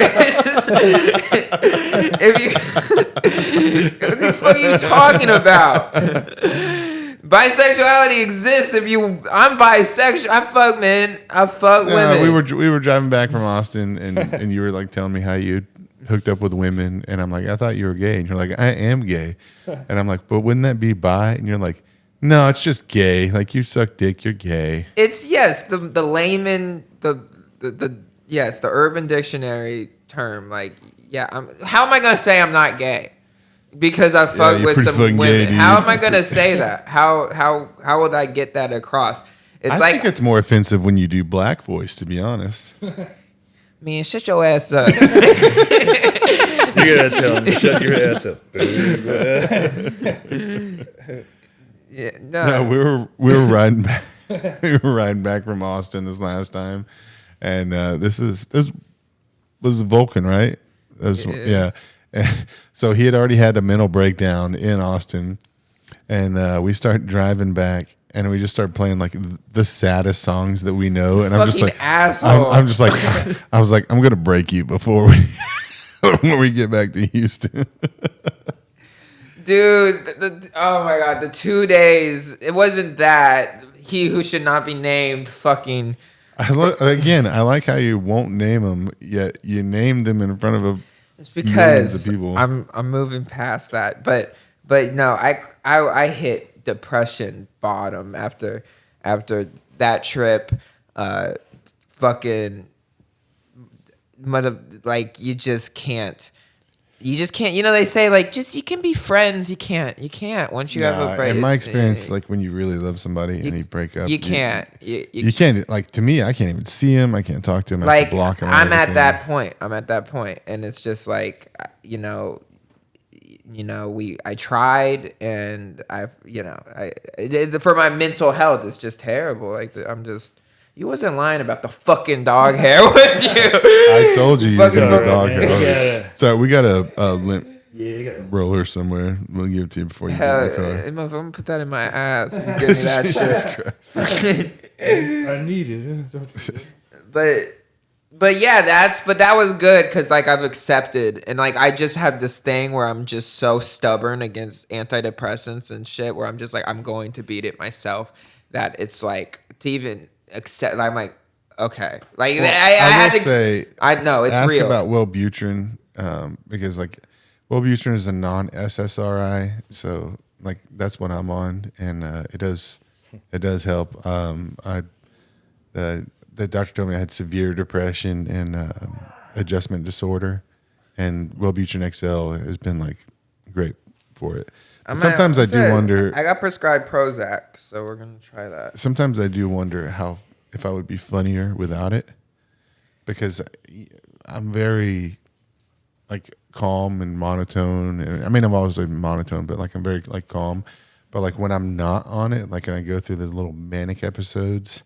[SPEAKER 2] the fuck are you talking about? Bisexuality exists I'm bisexual. I fuck men. I fuck women.
[SPEAKER 1] We were driving back from Austin, and you were like telling me how you hooked up with women, and I'm like, I thought you were gay, and you're like, I am gay, and I'm like, but wouldn't that be bi? And you're like, no, it's just gay. Like you suck dick, you're gay.
[SPEAKER 2] It's the layman the yes, the Urban Dictionary term. Like, yeah, how am I gonna say I'm not gay? Because I fuck
[SPEAKER 1] you're
[SPEAKER 2] with
[SPEAKER 1] pretty
[SPEAKER 2] some
[SPEAKER 1] fucking
[SPEAKER 2] women.
[SPEAKER 1] gay,
[SPEAKER 2] How
[SPEAKER 1] dude.
[SPEAKER 2] am I gonna say that? How would I get that across? It's
[SPEAKER 1] I think it's more offensive when you do black voice, to be honest.
[SPEAKER 2] man, shut your ass up.
[SPEAKER 3] You gotta tell him, shut your ass up.
[SPEAKER 2] Yeah,
[SPEAKER 1] No, we were riding back. We were riding back from Austin this last time, and this was Vulcan, right? Yeah. So he had already had a mental breakdown in Austin, and we start driving back, and we just start playing like the saddest songs that we know, and I'm just like,
[SPEAKER 2] asshole.
[SPEAKER 1] I'm just like, I was like, I'm gonna break you before we when we get back to Houston.
[SPEAKER 2] Dude, oh my god, the 2 days. It wasn't that. He who should not be named fucking.
[SPEAKER 1] I like how you won't name them, yet you named them in front of
[SPEAKER 2] It's
[SPEAKER 1] millions
[SPEAKER 2] because
[SPEAKER 1] of people.
[SPEAKER 2] I'm moving past that. But no, I hit depression bottom after that trip. Fucking like you just can't. You know, they say like just you can be friends. You can't once you have a break.
[SPEAKER 1] In my experience, like when you really love somebody and you break up,
[SPEAKER 2] you can't.
[SPEAKER 1] You can't. Like to me, I can't even see him. I can't talk to him. I have
[SPEAKER 2] Like
[SPEAKER 1] to block him.
[SPEAKER 2] I'm at that point. And it's just like I tried, and for my mental health, it's just terrible. Like you wasn't lying about the fucking dog hair, was you?
[SPEAKER 1] I told you was in the dog
[SPEAKER 3] man.
[SPEAKER 1] hair.
[SPEAKER 3] Yeah.
[SPEAKER 1] So we got a limp
[SPEAKER 3] Yeah, you got
[SPEAKER 1] roller somewhere. We'll give it to you before you
[SPEAKER 2] Hell,
[SPEAKER 1] get in the car.
[SPEAKER 2] I'm gonna put that in my ass. If you give me that
[SPEAKER 1] Jesus
[SPEAKER 2] shit.
[SPEAKER 1] Christ.
[SPEAKER 3] I need it.
[SPEAKER 2] But yeah, that was good because like I've accepted, and like I just have this thing where I'm just so stubborn against antidepressants and shit where I'm just like I'm going to beat it myself, that it's like to even accept. I'm like, okay, like
[SPEAKER 1] Well,
[SPEAKER 2] I
[SPEAKER 1] I
[SPEAKER 2] had
[SPEAKER 1] will
[SPEAKER 2] to
[SPEAKER 1] say,
[SPEAKER 2] I know it's
[SPEAKER 1] ask
[SPEAKER 2] real.
[SPEAKER 1] about Wellbutrin because like Wellbutrin is a non-SSRI, so like that's what I'm on, and it does help. The doctor told me I had severe depression and adjustment disorder, and Wellbutrin XL has been like great for it. But sometimes I do wonder.
[SPEAKER 2] I got prescribed Prozac, so we're gonna try that.
[SPEAKER 1] Sometimes I do wonder if I would be funnier without it, because I'm very like calm and monotone. And I mean, I've always been monotone, but like I'm very like calm. But like when I'm not on it, like and I go through those little manic episodes.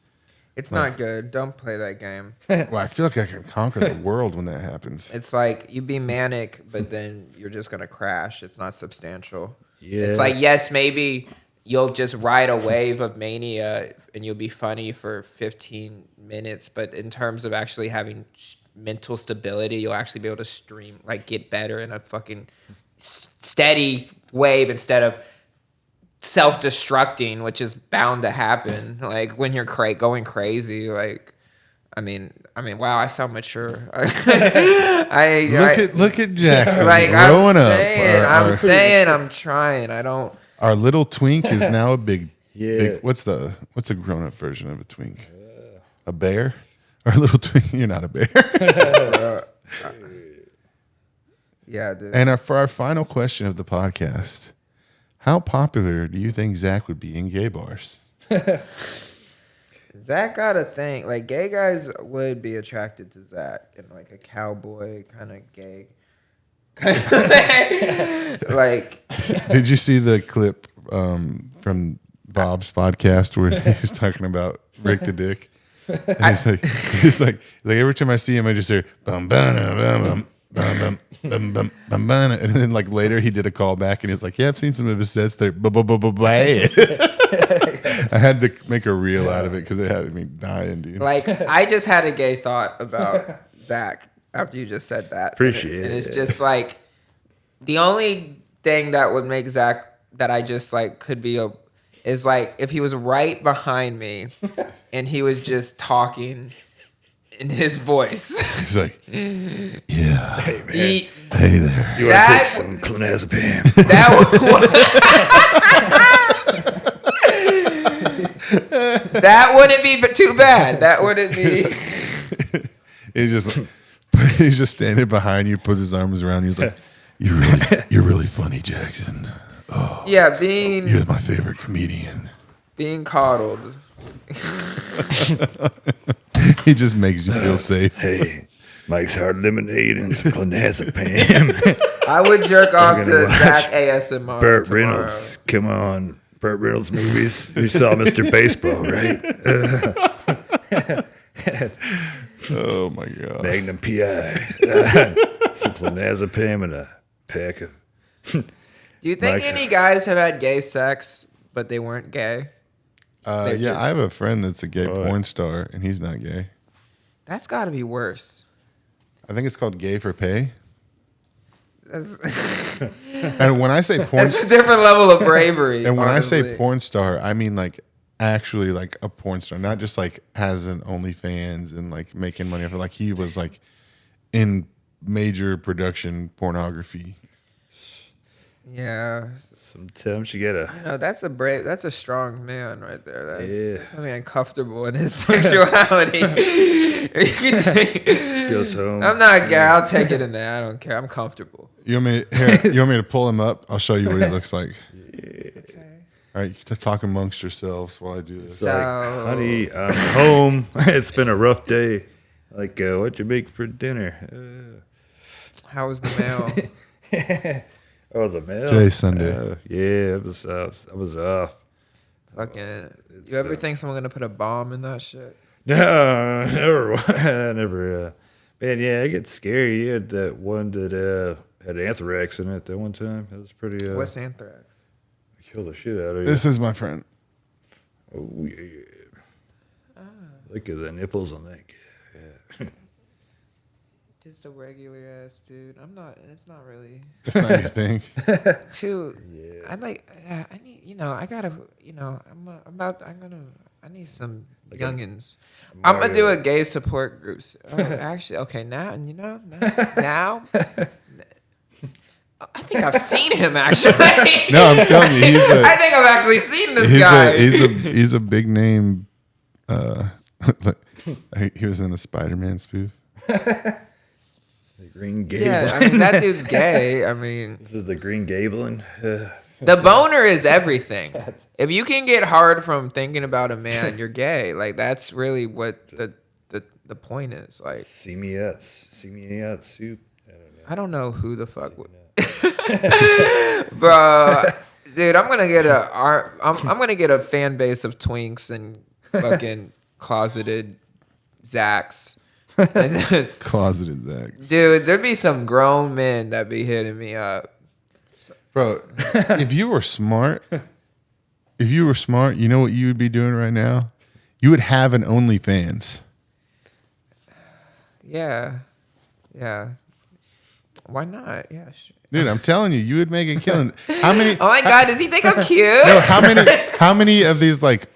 [SPEAKER 2] It's not good. Don't play that game.
[SPEAKER 1] Well, I feel like I can conquer the world when that happens.
[SPEAKER 2] It's like you be manic, but then you're just gonna crash. It's not substantial.
[SPEAKER 3] Yeah.
[SPEAKER 2] It's like, yes, maybe you'll just ride a wave of mania and you'll be funny for 15 minutes, but in terms of actually having mental stability, you'll actually be able to get better in a fucking steady wave instead of self-destructing, which is bound to happen. Like when you're going crazy, like I mean, wow, I sound mature.
[SPEAKER 1] Look at Jackson.
[SPEAKER 2] Like
[SPEAKER 1] growing
[SPEAKER 2] I'm
[SPEAKER 1] up.
[SPEAKER 2] saying, I'm trying. I don't.
[SPEAKER 1] Our little twink is now a big.
[SPEAKER 3] Yeah.
[SPEAKER 1] Big, what's a grown up version of a twink? A bear? Our little twink. You're not a bear.
[SPEAKER 2] Yeah, dude.
[SPEAKER 1] And for our final question of the podcast, how popular do you think Zach would be in gay bars?
[SPEAKER 2] Zach got a thing. Like gay guys would be attracted to Zach in like a cowboy kind of gay. Like,
[SPEAKER 1] Did you see the clip from Bob's podcast where he's talking about Rick the Dick? And he's like every time I see him, I just hear bum bum bum bum bum bum bum bum bum, and then like later he did a call back and he's like, yeah, I've seen some of his sets. They're I had to make a reel out of it because it had me dying, dude.
[SPEAKER 2] like I just had a gay thought about Zach after you just said that.
[SPEAKER 3] Appreciate
[SPEAKER 2] and
[SPEAKER 3] it.
[SPEAKER 2] it's just like the only thing that would make Zach that I just like could be is like if he was right behind me and he was just talking in his voice.
[SPEAKER 1] He's like, yeah.
[SPEAKER 3] Hey man,
[SPEAKER 1] Hey there.
[SPEAKER 3] you want to take some clonazepam?
[SPEAKER 2] That wouldn't be too bad. That wouldn't be.
[SPEAKER 1] He's just standing behind you, puts his arms around you. He's like, you're really funny, Jackson. Oh,
[SPEAKER 2] Yeah, being
[SPEAKER 1] you're my favorite comedian.
[SPEAKER 2] coddled.
[SPEAKER 1] He just makes you feel safe.
[SPEAKER 3] Hey, Mike's Hard Lemonade and some clonazepam.
[SPEAKER 2] I would jerk off
[SPEAKER 3] gonna
[SPEAKER 2] to
[SPEAKER 3] watch
[SPEAKER 2] Zach ASMR.
[SPEAKER 3] Burt
[SPEAKER 2] tomorrow.
[SPEAKER 3] Reynolds, come on. Burt Reynolds movies. You saw Mr. Baseball, right?
[SPEAKER 1] Oh my god.
[SPEAKER 3] Magnum PI. Some clonazepam and a pack of.
[SPEAKER 2] Do you think
[SPEAKER 3] Mike's-
[SPEAKER 2] any guys have had gay sex, but they weren't gay?
[SPEAKER 1] Yeah, I have a friend that's a gay porn star, and he's not gay.
[SPEAKER 2] That's got to be worse.
[SPEAKER 1] I think it's called gay for pay.
[SPEAKER 2] That's,
[SPEAKER 1] And when I say porn,
[SPEAKER 2] that's a different level of bravery.
[SPEAKER 1] and when I
[SPEAKER 2] honestly.
[SPEAKER 1] say porn star, I mean like actually like a porn star, not just like has an OnlyFans and like making money off it. Like he was like in major production pornography.
[SPEAKER 2] Yeah,
[SPEAKER 3] Sometimes you gotta.
[SPEAKER 2] that's a strong man right there.
[SPEAKER 3] Yeah.
[SPEAKER 2] That's something uncomfortable in his sexuality.
[SPEAKER 3] Goes home.
[SPEAKER 2] I'm not gay. I'll take it in there. I don't care. I'm comfortable.
[SPEAKER 1] You want me to pull him up? I'll show you what he looks like.
[SPEAKER 2] Okay.
[SPEAKER 1] All right, you can talk amongst yourselves while I do this.
[SPEAKER 2] So,
[SPEAKER 3] Honey, I'm home. It's been a rough day. Like, what'd you make for dinner?
[SPEAKER 2] how was the mail?
[SPEAKER 3] Oh, the mail.
[SPEAKER 1] Today's Sunday.
[SPEAKER 3] Yeah, I was off.
[SPEAKER 2] Fucking. You ever think someone's gonna put a bomb in that shit?
[SPEAKER 3] No, never. Man, yeah, it gets scary. You had that one that had anthrax in it that one time. That was pretty.
[SPEAKER 2] What's anthrax?
[SPEAKER 3] Killed the shit out of you.
[SPEAKER 1] This is my friend.
[SPEAKER 3] Oh, yeah. Look at the nipples on that guy. Yeah.
[SPEAKER 2] Just a regular ass dude. I'm not. It's not really.
[SPEAKER 1] It's not your thing.
[SPEAKER 2] Too.
[SPEAKER 3] Yeah.
[SPEAKER 2] I like. I need. I gotta. I need some youngins. I'm gonna do a gay support groups. Oh, actually, okay. Now now. I think I've seen him actually.
[SPEAKER 1] No, I'm telling you,
[SPEAKER 2] I think I've actually seen this guy.
[SPEAKER 1] he's a big name. He was in a Spider-Man spoof.
[SPEAKER 3] The Green Gable.
[SPEAKER 2] Yeah, I mean that dude's gay. I mean,
[SPEAKER 3] This is the Green Gablin.
[SPEAKER 2] the boner is everything. If you can get hard from thinking about a man, you're gay. Like that's really what the point is. Like,
[SPEAKER 3] See me out soup.
[SPEAKER 2] I don't know who the fuck would. Bro, dude, I'm gonna get a fan base of twinks and fucking closeted Zachs.
[SPEAKER 1] Closeted Zach.
[SPEAKER 2] Dude, there'd be some grown men that be hitting me up.
[SPEAKER 1] Bro, if you were smart, you know what you would be doing right now? You would have an OnlyFans.
[SPEAKER 2] Yeah. Why not? Yeah, sure.
[SPEAKER 1] Dude, I'm telling you, you would make a killing. How many?
[SPEAKER 2] Oh my god, does he think I'm cute?
[SPEAKER 1] No, how many of these like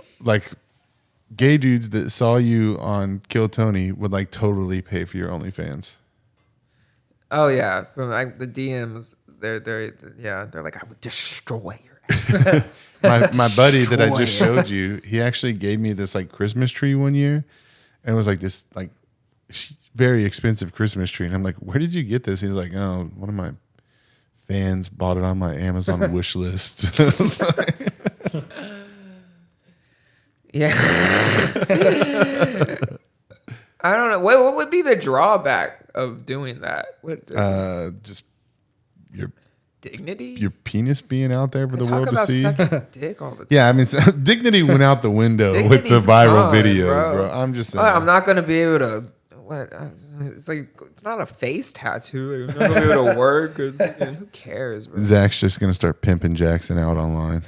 [SPEAKER 1] gay dudes that saw you on Kill Tony would like totally pay for your OnlyFans?
[SPEAKER 2] Oh yeah, from like the DMs, they're like, I would destroy your ass.
[SPEAKER 1] My buddy that I just showed you, he actually gave me this like Christmas tree one year, and it was like this like very expensive Christmas tree, and I'm like, where did you get this? He's like, oh, one of my fans bought it on my Amazon wish list.
[SPEAKER 2] Yeah. I don't know. What would be the drawback of doing that? What
[SPEAKER 1] Just your
[SPEAKER 2] dignity?
[SPEAKER 1] penis being out there for the
[SPEAKER 2] Talk
[SPEAKER 1] world to
[SPEAKER 2] about
[SPEAKER 1] see.
[SPEAKER 2] sucking dick all the time.
[SPEAKER 1] Yeah, I mean, dignity went out the window with the
[SPEAKER 2] Dignity's
[SPEAKER 1] viral
[SPEAKER 2] gone,
[SPEAKER 1] videos, bro. I'm just saying.
[SPEAKER 2] I'm not gonna be able to. What? It's like it's not a face tattoo. Like, I'm not gonna be able to work. Who cares, bro?
[SPEAKER 1] Zach's just gonna start pimping Jackson out online.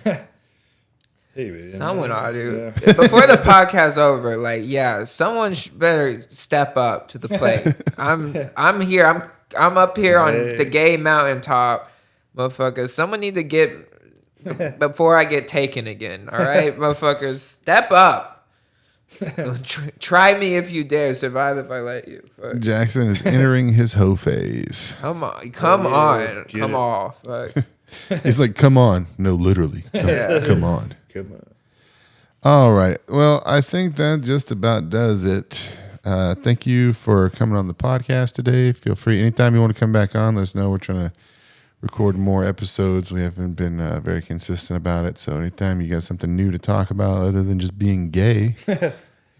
[SPEAKER 3] Hey, man.
[SPEAKER 2] Someone ought to.
[SPEAKER 3] Yeah.
[SPEAKER 2] Before the podcast's over, like, yeah, someone better step up to the plate. I'm here. I'm up here on the gay mountaintop, motherfuckers. Someone need to get before I get taken again. All right, motherfuckers, step up. Try me if you dare. Survive if I let you. Fuck.
[SPEAKER 1] Jackson is entering his hoe phase.
[SPEAKER 2] Come on.
[SPEAKER 3] Get
[SPEAKER 2] Come
[SPEAKER 3] it.
[SPEAKER 2] off. Fuck.
[SPEAKER 1] He's like, come on. No, literally.
[SPEAKER 2] Yeah.
[SPEAKER 1] Come on.
[SPEAKER 3] Come on.
[SPEAKER 1] All right. Well, I think that just about does it. Thank you for coming on the podcast today. Feel free anytime you want to come back on. Let us know. We're trying to record more episodes. We haven't been very consistent about it. So anytime you got something new to talk about other than just being gay, hit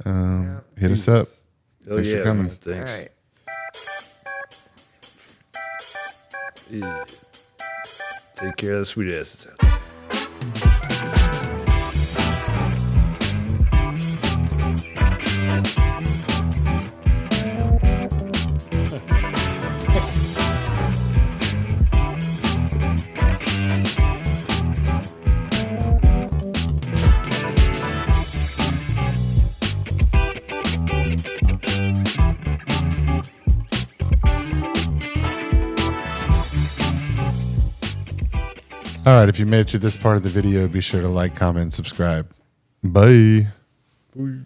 [SPEAKER 1] us up.
[SPEAKER 3] Oh,
[SPEAKER 1] Thanks for
[SPEAKER 3] yeah,
[SPEAKER 1] coming.
[SPEAKER 3] man, thanks.
[SPEAKER 2] All right.
[SPEAKER 3] Yeah. Take care of the sweet asses out there.
[SPEAKER 1] All right. If you made it to this part of the video, be sure to like, comment, and subscribe. Bye.
[SPEAKER 3] Bye.